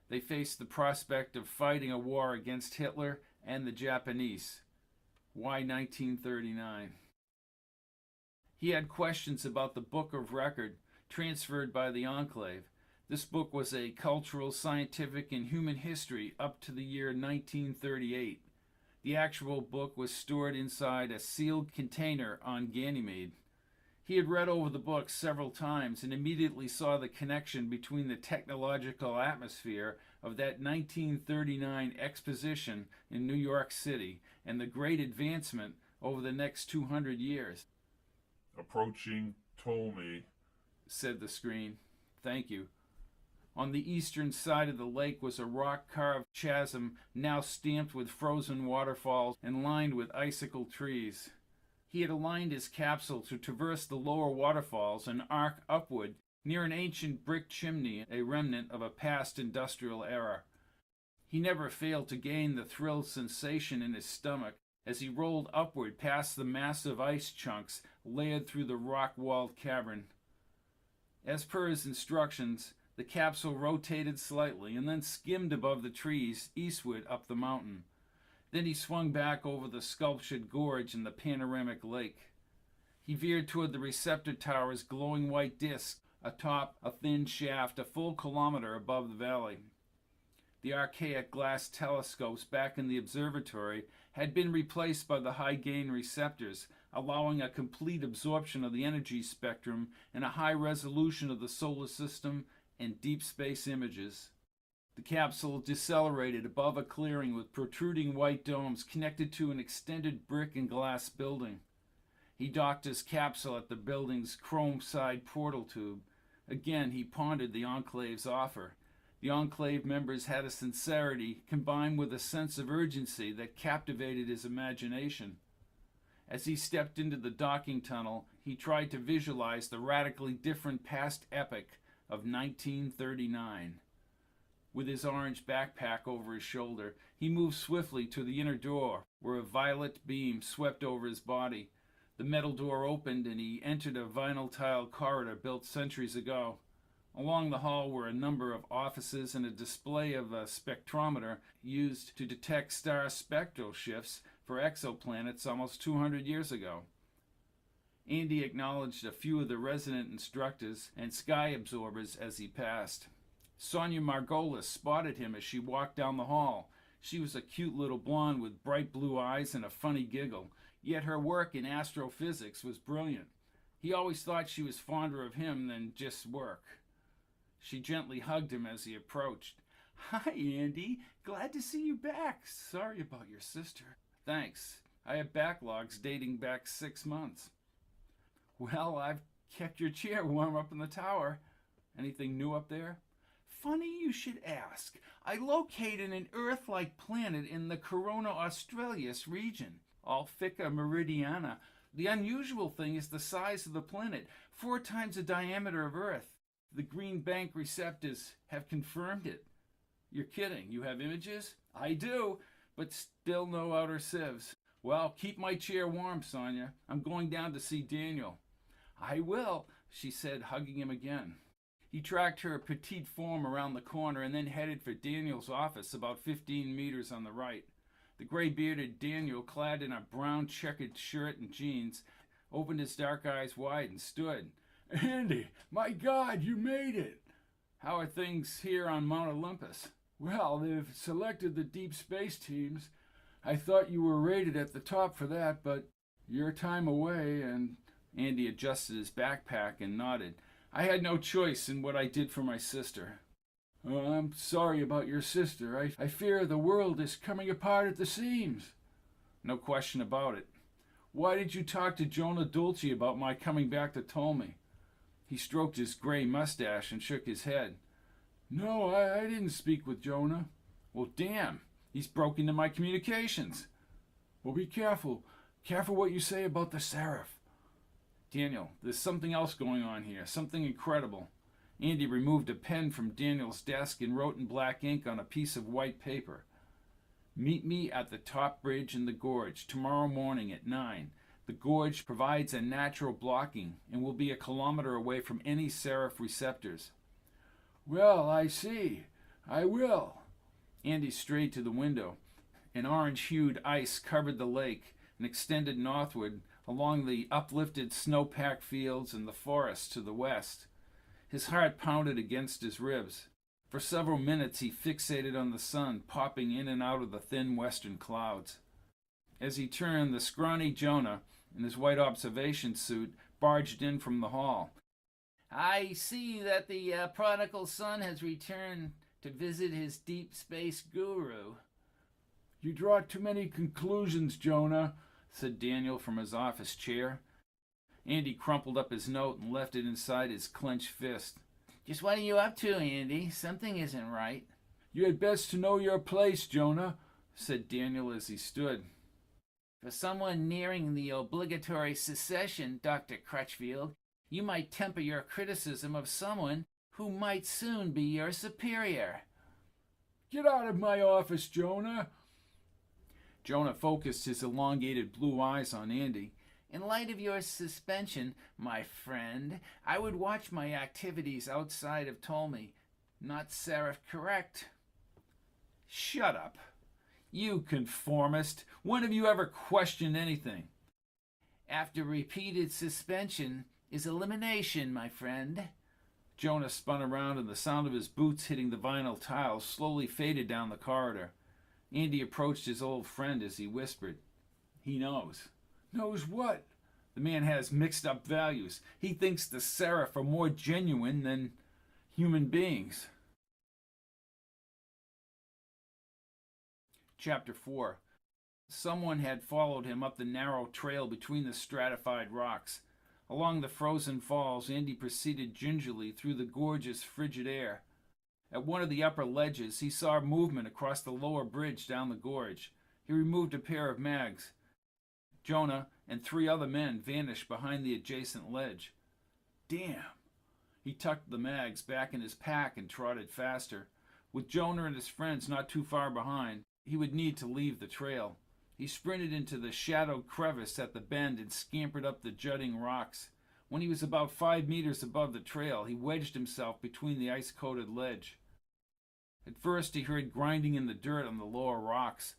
They faced the prospect of fighting a war against Hitler and the Japanese. Why 1939? He had questions about the Book of Record. transferred by the Enclave. This book was a cultural, scientific, and human history up to the year 1938. The actual book was stored inside a sealed container on Ganymede. He had read over the book several times and immediately saw the connection between the technological atmosphere of that 1939 exposition in New York City and the great advancement over the next 200 years. Approaching Ptolemy, said the screen. Thank you. On the eastern side of the lake was a rock-carved chasm now stamped with frozen waterfalls and lined with icicle trees. He had aligned his capsule to traverse the lower waterfalls and arc upward near an ancient brick chimney, a remnant of a past industrial era. He never failed to gain the thrill sensation in his stomach as he rolled upward past the massive ice chunks layered through the rock-walled cavern. As per his instructions, the capsule rotated slightly and then skimmed above the trees eastward up the mountain. Then he swung back over the sculptured gorge and the panoramic lake. He veered toward the receptor tower's glowing white disk atop a thin shaft a full kilometer above the valley. The archaic glass telescopes back in the observatory had been replaced by the high-gain receptors, allowing a complete absorption of the energy spectrum and a high resolution of the solar system and deep space images. The capsule decelerated above a clearing with protruding white domes connected to an extended brick and glass building. He docked his capsule at the building's chrome side portal tube. Again, he pondered the Enclave's offer. The Enclave members had a sincerity combined with a sense of urgency that captivated his imagination. As he stepped into the docking tunnel, he tried to visualize the radically different past epoch of 1939. With his orange backpack over his shoulder, he moved swiftly to the inner door, where a violet beam swept over his body. The metal door opened and he entered a vinyl-tiled corridor built centuries ago. Along the hall were a number of offices and a display of a spectrometer used to detect star spectral shifts for exoplanets almost 200 years ago. Andy acknowledged a few of the resident instructors and sky absorbers as he passed. Sonia Margolis spotted him as she walked down the hall. She was a cute little blonde with bright blue eyes and a funny giggle, yet her work in astrophysics was brilliant. He always thought she was fonder of him than just work. She gently hugged him as he approached. "Hi, Andy. Glad to see you back. Sorry about your sister." "Thanks. I have backlogs dating back 6 months." "Well, I've kept your chair warm up in the tower. Anything new up there?" "Funny you should ask. I located an Earth-like planet in the Corona Australis region, Alphica Meridiana. The unusual thing is the size of the planet, 4 times the diameter of Earth. The green bank receptors have confirmed it." "You're kidding. You have images?" "I do, but still no outer sieves." "Well, keep my chair warm, Sonia. I'm going down to see Daniel." "I will," she said, hugging him again. He tracked her petite form around the corner and then headed for Daniel's office about 15 meters on the right. The gray-bearded Daniel, clad in a brown checkered shirt and jeans, opened his dark eyes wide and stood. "Andy, my God, you made it!" "How are things here on Mount Olympus?" "Well, they've selected the deep space teams. I thought you were rated at the top for that, but your time away and..." Andy adjusted his backpack and nodded. "I had no choice in what I did for my sister." "I'm sorry about your sister. I fear the world is coming apart at the seams." "No question about it." "Why did you talk to Jonah Dulce about my coming back to Ptolemy?" He stroked his gray mustache and shook his head. "No, I didn't speak with Jonah." "Well, damn, he's broke into my communications." "Well, be careful. Careful what you say about the Seraph." "Daniel, there's something else going on here, something incredible." Andy removed a pen from Daniel's desk and wrote in black ink on a piece of white paper. "Meet me at the top bridge in the gorge tomorrow morning at 9. The gorge provides a natural blocking and will be a kilometer away from any Seraph receptors." "Well, I see. I will." Andy strayed to the window. An orange-hued ice covered the lake and extended northward along the uplifted snow-packed fields and the forest to the west. His heart pounded against his ribs. For several minutes he fixated on the sun popping in and out of the thin western clouds. As he turned, the scrawny Jonah, in his white observation suit, barged in from the hall. "I see that the prodigal son has returned to visit his deep space guru." "You draw too many conclusions, Jonah," said Daniel from his office chair. Andy crumpled up his note and left it inside his clenched fist. "Just what are you up to, Andy? Something isn't right." "You had best to know your place, Jonah," said Daniel as he stood. "For someone nearing the obligatory secession, Dr. Crutchfield, you might temper your criticism of someone who might soon be your superior." "Get out of my office, Jonah." Jonah focused his elongated blue eyes on Andy. "In light of your suspension, my friend, I would watch my activities outside of Ptolemy. Not Seraph, correct?" "Shut up. You conformist. When have you ever questioned anything?" "After repeated suspension is elimination, my friend." Jonah spun around and the sound of his boots hitting the vinyl tiles slowly faded down the corridor. Andy approached his old friend as he whispered, "He knows." "Knows what?" "The man has mixed up values. He thinks the Seraph are more genuine than human beings." Chapter 4. Someone had followed him up the narrow trail between the stratified rocks. Along the frozen falls, Andy proceeded gingerly through the gorgeous, frigid air. At one of the upper ledges, he saw movement across the lower bridge down the gorge. He removed a pair of mags. Jonah and 3 other men vanished behind the adjacent ledge. Damn! He tucked the mags back in his pack and trotted faster. With Jonah and his friends not too far behind, he would need to leave the trail. He sprinted into the shadowed crevice at the bend and scampered up the jutting rocks. When he was about 5 meters above the trail, he wedged himself between the ice-coated ledge. At first he heard grinding in the dirt on the lower rocks.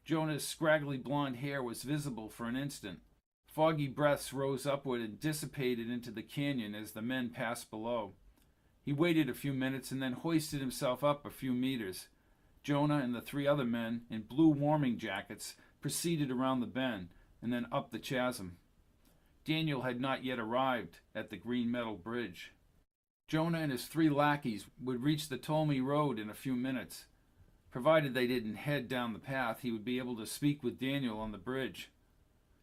Jonah's scraggly blonde hair was visible for an instant. Foggy breaths rose upward and dissipated into the canyon as the men passed below. He waited a few minutes and then hoisted himself up a few meters. Jonah and the 3 other men, in blue warming jackets, proceeded around the bend and then up the chasm. Daniel had not yet arrived at the green metal bridge. Jonah and his 3 lackeys would reach the Ptolemy Road in a few minutes. Provided they didn't head down the path, he would be able to speak with Daniel on the bridge.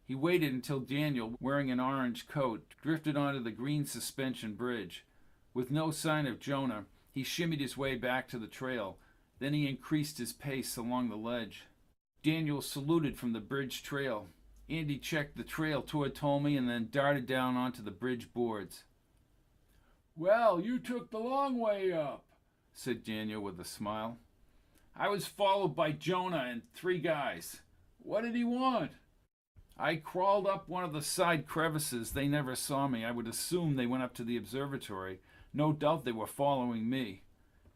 He waited until Daniel, wearing an orange coat, drifted onto the green suspension bridge. With no sign of Jonah, he shimmied his way back to the trail. Then he increased his pace along the ledge. Daniel saluted from the bridge trail. Andy checked the trail toward Ptolemy and then darted down onto the bridge boards. "Well, you took the long way up," said Daniel with a smile. "I was followed by Jonah and 3 guys. "What did he want?" I crawled up one of the side crevices. They never saw me. I would assume they went up to the observatory. No doubt they were following me."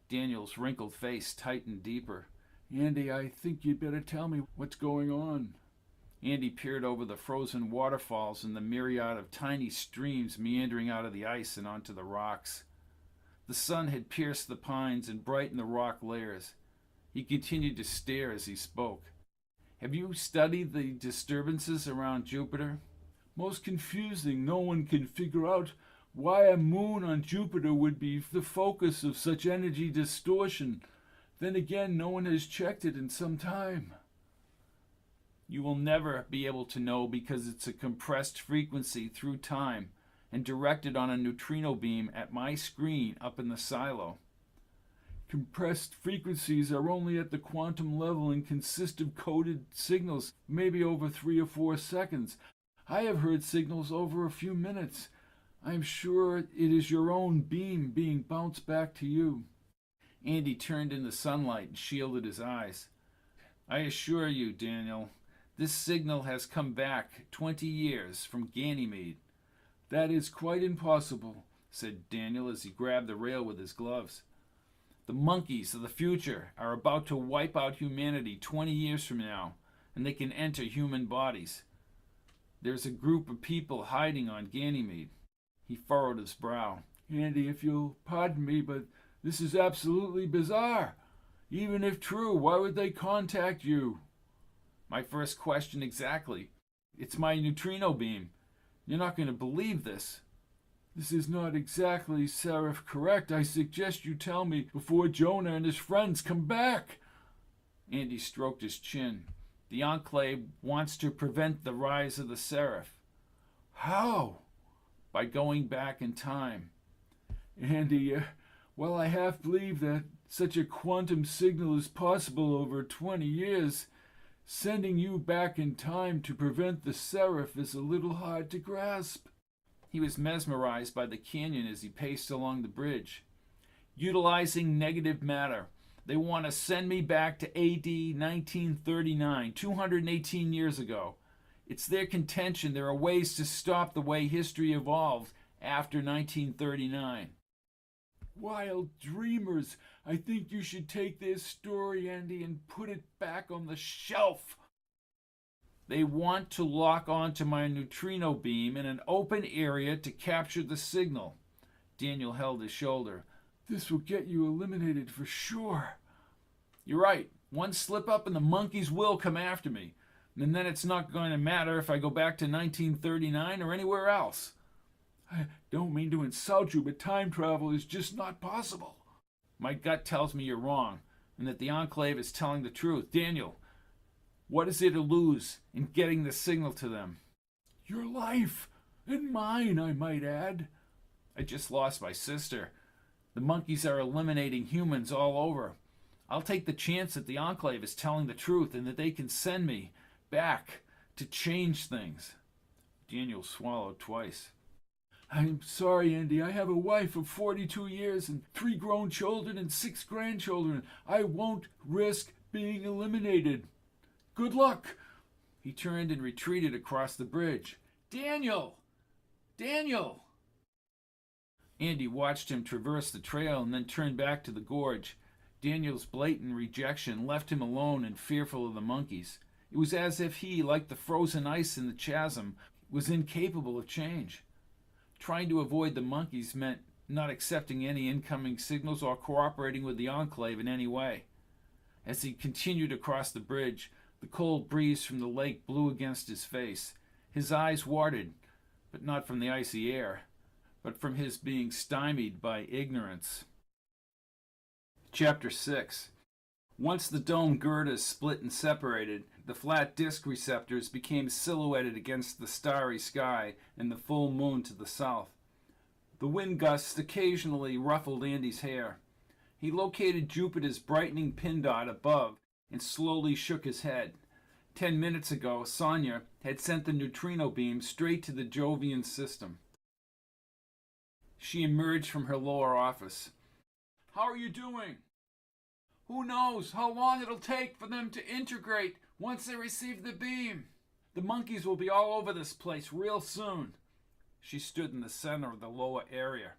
Daniel's wrinkled face tightened deeper. "Andy, I think you'd better tell me what's going on." Andy peered over the frozen waterfalls and the myriad of tiny streams meandering out of the ice and onto the rocks. The sun had pierced the pines and brightened the rock layers. He continued to stare as he spoke. "Have you studied the disturbances around Jupiter?" "Most confusing. No one can figure out why a moon on Jupiter would be the focus of such energy distortion. Then again, no one has checked it in some time." "You will never be able to know because it's a compressed frequency through time and directed on a neutrino beam at my screen up in the silo." "Compressed frequencies are only at the quantum level and consist of coded signals, maybe over 3 or 4 seconds. I have heard signals over a few minutes. I am sure it is your own beam being bounced back to you." Andy turned in the sunlight and shielded his eyes. "I assure you, Daniel, this signal has come back 20 years from Ganymede." "That is quite impossible," said Daniel as he grabbed the rail with his gloves. "The monkeys of the future are about to wipe out humanity 20 years from now, and they can enter human bodies. There's a group of people hiding on Ganymede." He furrowed his brow. Andy, if you'll pardon me, but this is absolutely bizarre. Even if true, why would they contact you? My first question exactly. It's my neutrino beam. You're not going to believe this. This is not exactly serif correct. I suggest you tell me before Jonah and his friends come back. Andy stroked his chin. The Enclave wants to prevent the rise of the serif. How? By going back in time. Andy, well, I half believe that such a quantum signal is possible over 20 years. Sending you back in time to prevent the serif is a little hard to grasp. He was mesmerized by the canyon as he paced along the bridge. Utilizing negative matter, they want to send me back to AD 1939, 218 years ago. It's their contention there are ways to stop the way history evolved after 1939. Wild dreamers. I think you should take this story, Andy, and put it back on the shelf. They want to lock onto my neutrino beam in an open area to capture the signal. Daniel held his shoulder. This will get you eliminated for sure. You're right. One slip up and the monkeys will come after me. And then it's not going to matter if I go back to 1939 or anywhere else. I don't mean to insult you, but time travel is just not possible. My gut tells me you're wrong, and that the Enclave is telling the truth. Daniel, what is there to lose in getting the signal to them? Your life, and mine, I might add. I just lost my sister. The monkeys are eliminating humans all over. I'll take the chance that the Enclave is telling the truth and that they can send me back to change things. Daniel swallowed twice. I'm sorry, Andy. I have a wife of 42 years and 3 grown children and 6 grandchildren. I won't risk being eliminated. Good luck. He turned and retreated across the bridge. Daniel! Daniel! Andy watched him traverse the trail and then turn back to the gorge. Daniel's blatant rejection left him alone and fearful of the monkeys. It was as if he, like the frozen ice in the chasm, was incapable of change. Trying to avoid the monkeys meant not accepting any incoming signals or cooperating with the Enclave in any way. As he continued across the bridge, the cold breeze from the lake blew against his face. His eyes watered, but not from the icy air, but from his being stymied by ignorance. Chapter 6. Once the dome girders split and separated, the flat disk receptors became silhouetted against the starry sky and the full moon to the south. The wind gusts occasionally ruffled Andy's hair. He located Jupiter's brightening pin dot above and slowly shook his head. 10 minutes ago, Sonia had sent the neutrino beam straight to the Jovian system. She emerged from her lower office. How are you doing? Who knows how long it'll take for them to integrate once they receive the beam. The monkeys will be all over this place real soon. She stood in the center of the lower area.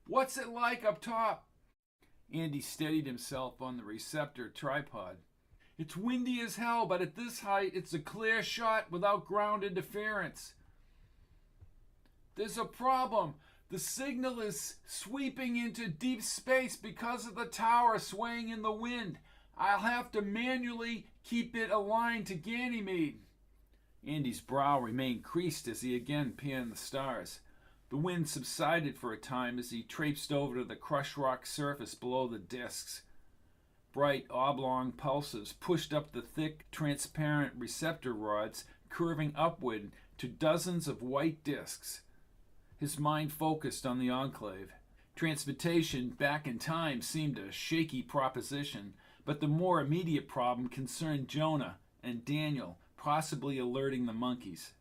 What's it like up top? Andy steadied himself on the receptor tripod. It's windy as hell, but at this height it's a clear shot without ground interference. There's a problem. The signal is sweeping into deep space because of the tower swaying in the wind. I'll have to manually keep it aligned to Ganymede. Andy's brow remained creased as he again panned the stars. The wind subsided for a time as he traipsed over to the crushed rock surface below the disks. Bright oblong pulses pushed up the thick, transparent receptor rods, curving upward to dozens of white disks. His mind focused on the Enclave. Transportation back in time seemed a shaky proposition, but the more immediate problem concerned Jonah and Daniel, possibly alerting the monkeys.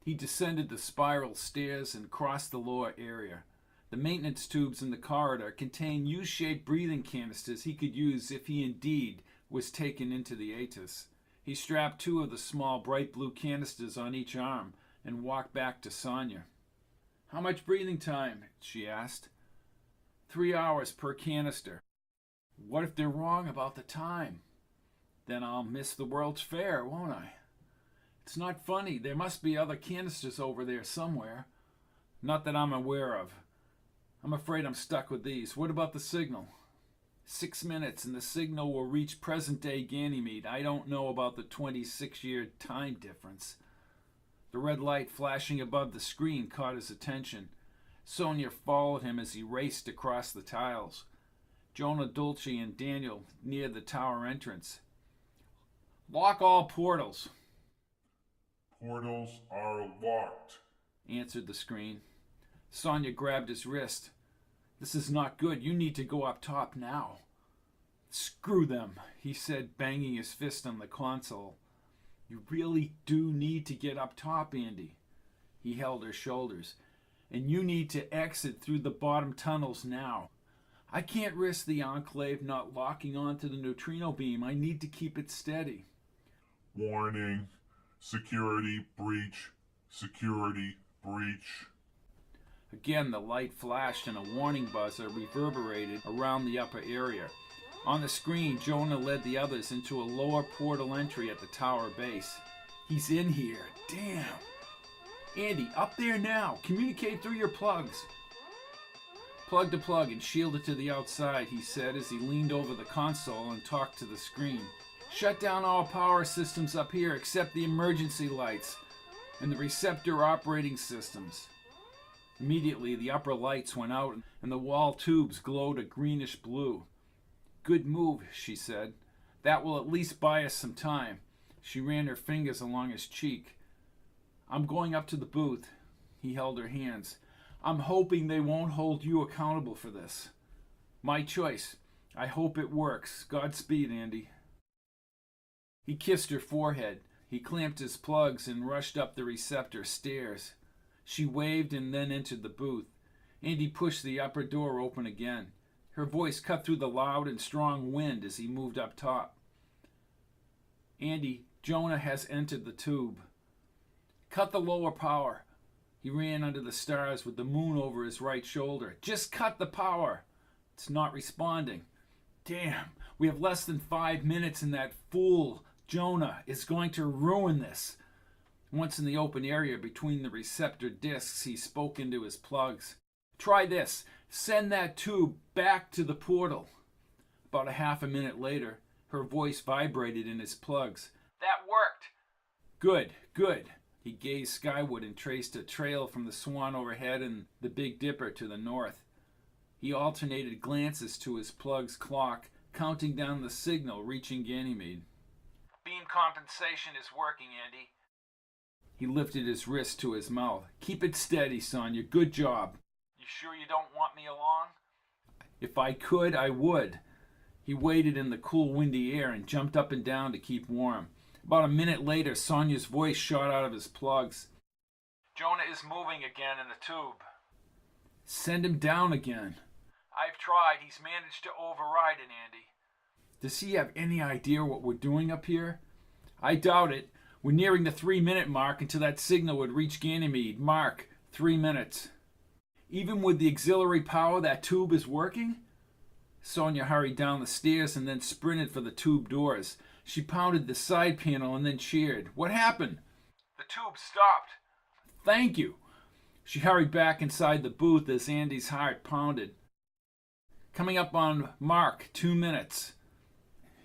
He descended the spiral stairs and crossed the lower area. The maintenance tubes in the corridor contained U-shaped breathing canisters he could use if he indeed was taken into the ATIS. He strapped 2 of the small bright blue canisters on each arm and walked back to Sonia. How much breathing time? She asked. 3 hours per canister. What if they're wrong about the time? Then I'll miss the World's Fair, won't I? It's not funny. There must be other canisters over there somewhere. Not that I'm aware of. I'm afraid I'm stuck with these. What about the signal? 6 minutes and the signal will reach present-day Ganymede. I don't know about the 26-year time difference. The red light flashing above the screen caught his attention. Sonia followed him as he raced across the tiles. Jonah, Dulce, and Daniel neared the tower entrance. Lock all portals. Portals are locked, Answered the screen. Sonia grabbed his wrist. This is not good. You need to go up top now. Screw them, he said, banging his fist on the console. You really do need to get up top, Andy. He held her shoulders. And you need to exit through the bottom tunnels now. I can't risk the Enclave not locking onto the neutrino beam. I need to keep it steady. Warning. Security breach. Security breach. Again, the light flashed and a warning buzzer reverberated around the upper area. On the screen, Jonah led the others into a lower portal entry at the tower base. He's in here. Damn. Andy, up there now. Communicate through your plugs. Plug to plug and shield it to the outside, he said as he leaned over the console and talked to the screen. Shut down all power systems up here except the emergency lights and the receptor operating systems. Immediately, the upper lights went out and the wall tubes glowed a greenish blue. Good move, she said. That will at least buy us some time. She ran her fingers along his cheek. I'm going up to the booth. He held her hands. I'm hoping they won't hold you accountable for this. My choice. I hope it works. Godspeed, Andy. He kissed her forehead. He clamped his plugs and rushed up the receptor stairs. She waved and then entered the booth. Andy pushed the upper door open again. Her voice cut through the loud and strong wind as he moved up top. Andy, Jonah has entered the tube. Cut the lower power. He ran under the stars with the moon over his right shoulder. Just cut the power. It's not responding. Damn, we have less than 5 minutes and that fool, Jonah, is going to ruin this. Once in the open area between the receptor discs, he spoke into his plugs. Try this. Send that tube back to the portal. About a half a minute later, her voice vibrated in his plugs. That worked. Good, good. He gazed skyward and traced a trail from the Swan overhead and the Big Dipper to the north. He alternated glances to his plug's clock, counting down the signal reaching Ganymede. Beam compensation is working, Andy. He lifted his wrist to his mouth. Keep it steady, Sonia. Good job. You sure you don't want me along? If I could, I would. He waited in the cool, windy air and jumped up and down to keep warm. About a minute later, Sonia's voice shot out of his plugs. Jonah is moving again in the tube. Send him down again. I've tried. He's managed to override it, Andy. Does he have any idea what we're doing up here? I doubt it. We're nearing the 3-minute mark until that signal would reach Ganymede. Mark, 3 minutes. Even with the auxiliary power, that tube is working? Sonia hurried down the stairs and then sprinted for the tube doors. She pounded the side panel and then cheered. What happened? The tube stopped. Thank you. She hurried back inside the booth as Andy's heart pounded. Coming up on Mark, 2 minutes.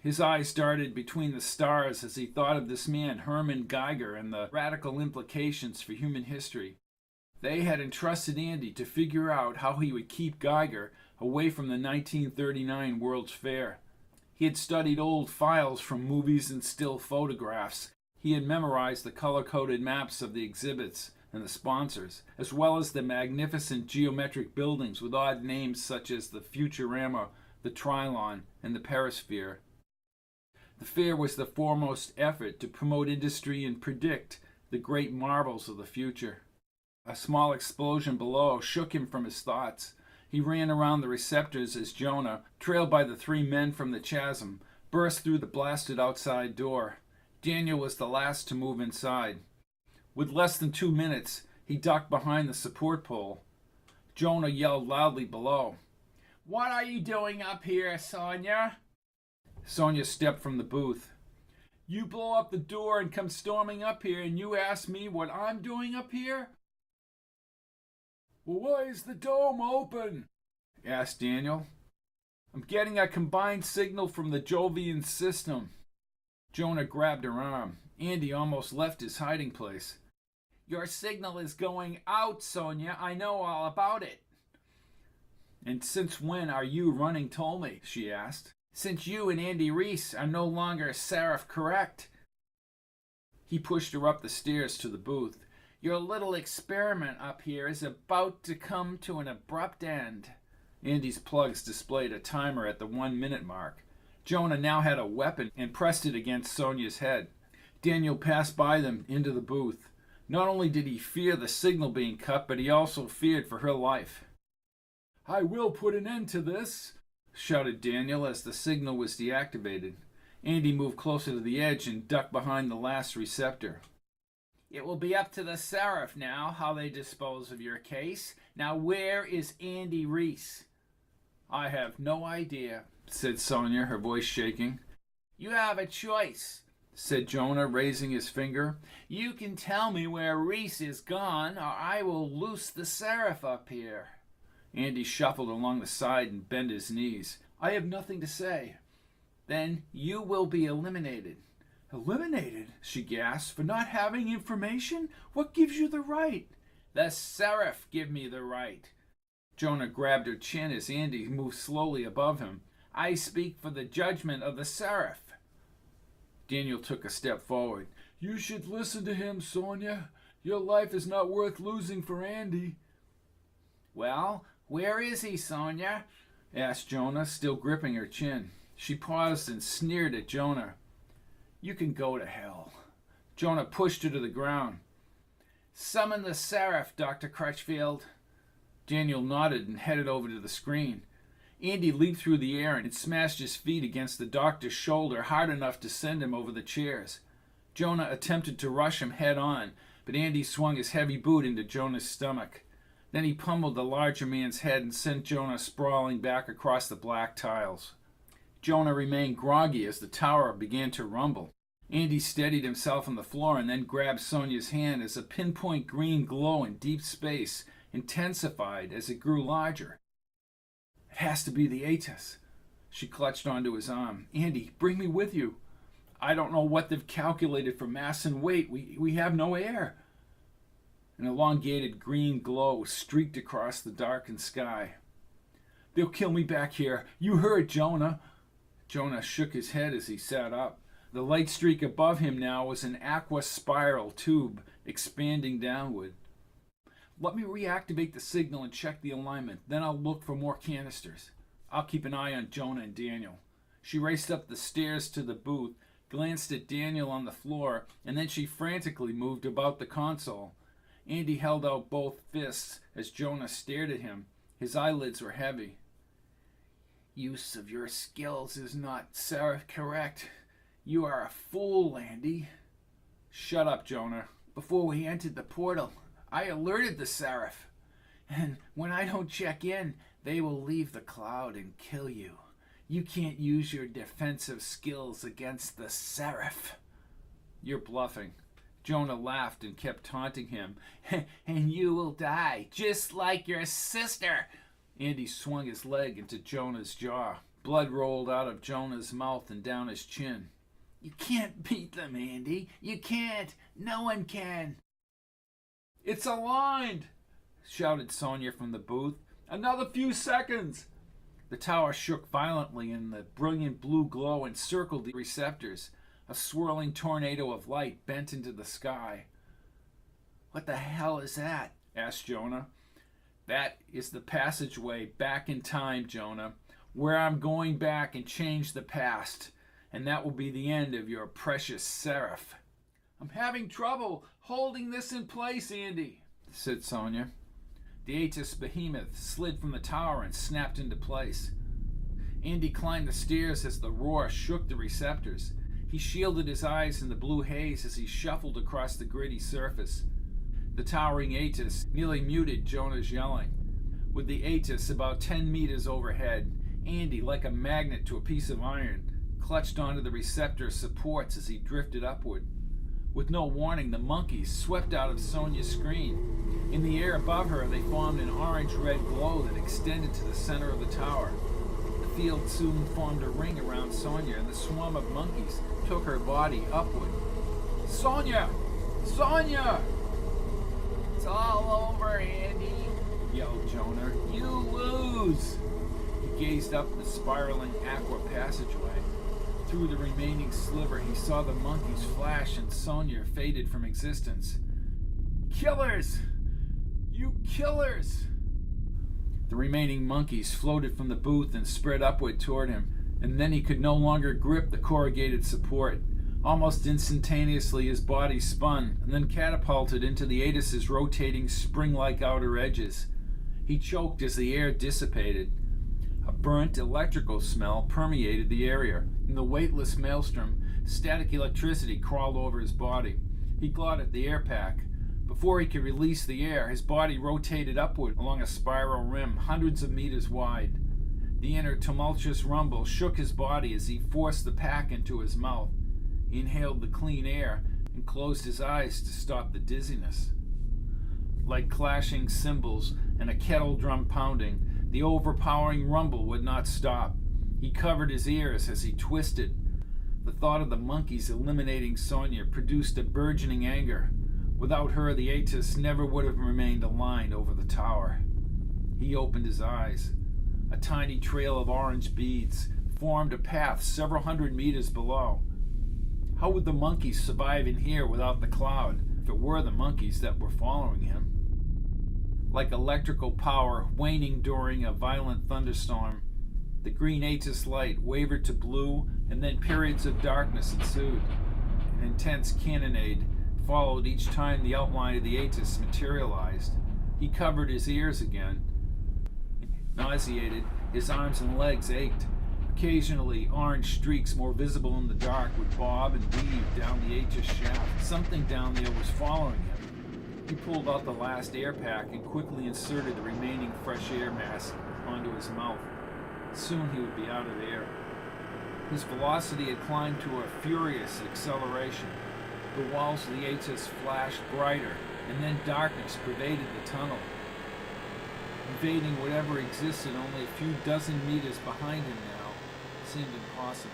His eyes darted between the stars as he thought of this man, Hermann Geiger, and the radical implications for human history. They had entrusted Andy to figure out how he would keep Geiger away from the 1939 World's Fair. He had studied old files from movies and still photographs. He had memorized the color-coded maps of the exhibits and the sponsors, as well as the magnificent geometric buildings with odd names such as the Futurama, the Trilon, and the Perisphere. The fair was the foremost effort to promote industry and predict the great marvels of the future. A small explosion below shook him from his thoughts. He ran around the receptors as Jonah, trailed by the 3 men from the chasm, burst through the blasted outside door. Daniel was the last to move inside. With less than 2 minutes, he ducked behind the support pole. Jonah yelled loudly below. What are you doing up here, Sonia? Sonia stepped from the booth. You blow up the door and come storming up here, and you ask me what I'm doing up here? Well, why is the dome open? Asked Daniel. I'm getting a combined signal from the Jovian system. Jonah grabbed her arm. Andy almost left his hiding place. Your signal is going out, Sonia. I know all about it. And since when are you running Ptolemy? She asked. Since you and Andy Reese are no longer Seraph correct. He pushed her up the stairs to the booth. Your little experiment up here is about to come to an abrupt end. Andy's plugs displayed a timer at the 1-minute mark. Jonah now had a weapon and pressed it against Sonia's head. Daniel passed by them into the booth. Not only did he fear the signal being cut, but he also feared for her life. I will put an end to this, shouted Daniel as the signal was deactivated. Andy moved closer to the edge and ducked behind the last receptor. It will be up to the Seraph now how they dispose of your case. Now where is Andy Reese? I have no idea, said Sonia, her voice shaking. You have a choice, said Jonah, raising his finger. You can tell me where Reese is gone, or I will loose the Seraph up here. Andy shuffled along the side and bent his knees. I have nothing to say. Then you will be eliminated. Eliminated? She gasped. For not having information? What gives you the right? The Seraph give me the right. Jonah grabbed her chin as Andy moved slowly above him. I speak for the judgment of the Seraph. Daniel took a step forward. You should listen to him, Sonia. Your life is not worth losing for Andy. Well, where is he, Sonia? Asked Jonah, still gripping her chin. She paused and sneered at Jonah. You can go to hell. Jonah pushed her to the ground. Summon the Seraph, Dr. Crutchfield. Daniel nodded and headed over to the screen. Andy leaped through the air and smashed his feet against the doctor's shoulder hard enough to send him over the chairs. Jonah attempted to rush him head on, but Andy swung his heavy boot into Jonah's stomach. Then he pummeled the larger man's head and sent Jonah sprawling back across the black tiles. Jonah remained groggy as the tower began to rumble. Andy steadied himself on the floor and then grabbed Sonia's hand as a pinpoint green glow in deep space intensified as it grew larger. It has to be the Atis. She clutched onto his arm. Andy, bring me with you. I don't know what they've calculated for mass and weight. We have no air. An elongated green glow streaked across the darkened sky. They'll kill me back here. You heard, Jonah. Jonah shook his head as he sat up. The light streak above him now was an aqua spiral tube expanding downward. Let me reactivate the signal and check the alignment. Then I'll look for more canisters. I'll keep an eye on Jonah and Daniel. She raced up the stairs to the booth, glanced at Daniel on the floor, and then she frantically moved about the console. Andy held out both fists as Jonah stared at him. His eyelids were heavy. Use of your skills is not Seraph correct. You are a fool, Andy. Shut up, Jonah. Before we entered the portal, I alerted the Seraph. And when I don't check in, they will leave the cloud and kill you. You can't use your defensive skills against the Seraph. You're bluffing. Jonah laughed and kept taunting him. And you will die, just like your sister. Andy swung his leg into Jonah's jaw. Blood rolled out of Jonah's mouth and down his chin. You can't beat them, Andy. You can't. No one can. It's aligned, shouted Sonia from the booth. Another few seconds. The tower shook violently and the brilliant blue glow encircled the receptors. A swirling tornado of light bent into the sky. What the hell is that? Asked Jonah. That is the passageway back in time, Jonah, where I'm going back and change the past, and that will be the end of your precious Seraph. I'm having trouble holding this in place, Andy, said Sonia. The Atis behemoth slid from the tower and snapped into place. Andy climbed the stairs as the roar shook the receptors. He shielded his eyes in the blue haze as he shuffled across the gritty surface. The towering Atis nearly muted Jonah's yelling. With the Atis about 10 meters overhead, Andy, like a magnet to a piece of iron, clutched onto the receptor supports as he drifted upward. With no warning, the monkeys swept out of Sonia's screen. In the air above her, they formed an orange-red glow that extended to the center of the tower. The field soon formed a ring around Sonia, and the swarm of monkeys took her body upward. "Sonia! Sonia!" "It's all over, Andy," yelled Jonah. "You lose!" He gazed up the spiraling aqua passageway. Through the remaining sliver, he saw the monkeys flash, and Sonia faded from existence. "Killers! You killers!" The remaining monkeys floated from the booth and spread upward toward him, and then he could no longer grip the corrugated support. Almost instantaneously, his body spun and then catapulted into the Atis's rotating spring-like outer edges. He choked as the air dissipated. A burnt electrical smell permeated the area. In the weightless maelstrom, static electricity crawled over his body. He clawed at the air pack. Before he could release the air, his body rotated upward along a spiral rim hundreds of meters wide. The inner tumultuous rumble shook his body as he forced the pack into his mouth. He inhaled the clean air and closed his eyes to stop the dizziness. Like clashing cymbals and a kettle drum pounding, the overpowering rumble would not stop. He covered his ears as he twisted. The thought of the monkeys eliminating Sonia produced a burgeoning anger. Without her, the Atis never would have remained aligned over the tower. He opened his eyes. A tiny trail of orange beads formed a path several hundred meters below. How would the monkeys survive in here without the cloud, if it were the monkeys that were following him? Like electrical power waning during a violent thunderstorm, the green Atis light wavered to blue, and then periods of darkness ensued. An intense cannonade followed each time the outline of the Atis materialized. He covered his ears again. Nauseated, his arms and legs ached. Occasionally, orange streaks more visible in the dark would bob and weave down the Atis shaft. Something down there was following him. He pulled out the last air pack and quickly inserted the remaining fresh air mask onto his mouth. Soon he would be out of air. His velocity had climbed to a furious acceleration. The walls of the Atis flashed brighter, and then darkness pervaded the tunnel. Invading whatever existed only a few dozen meters behind him now seemed impossible.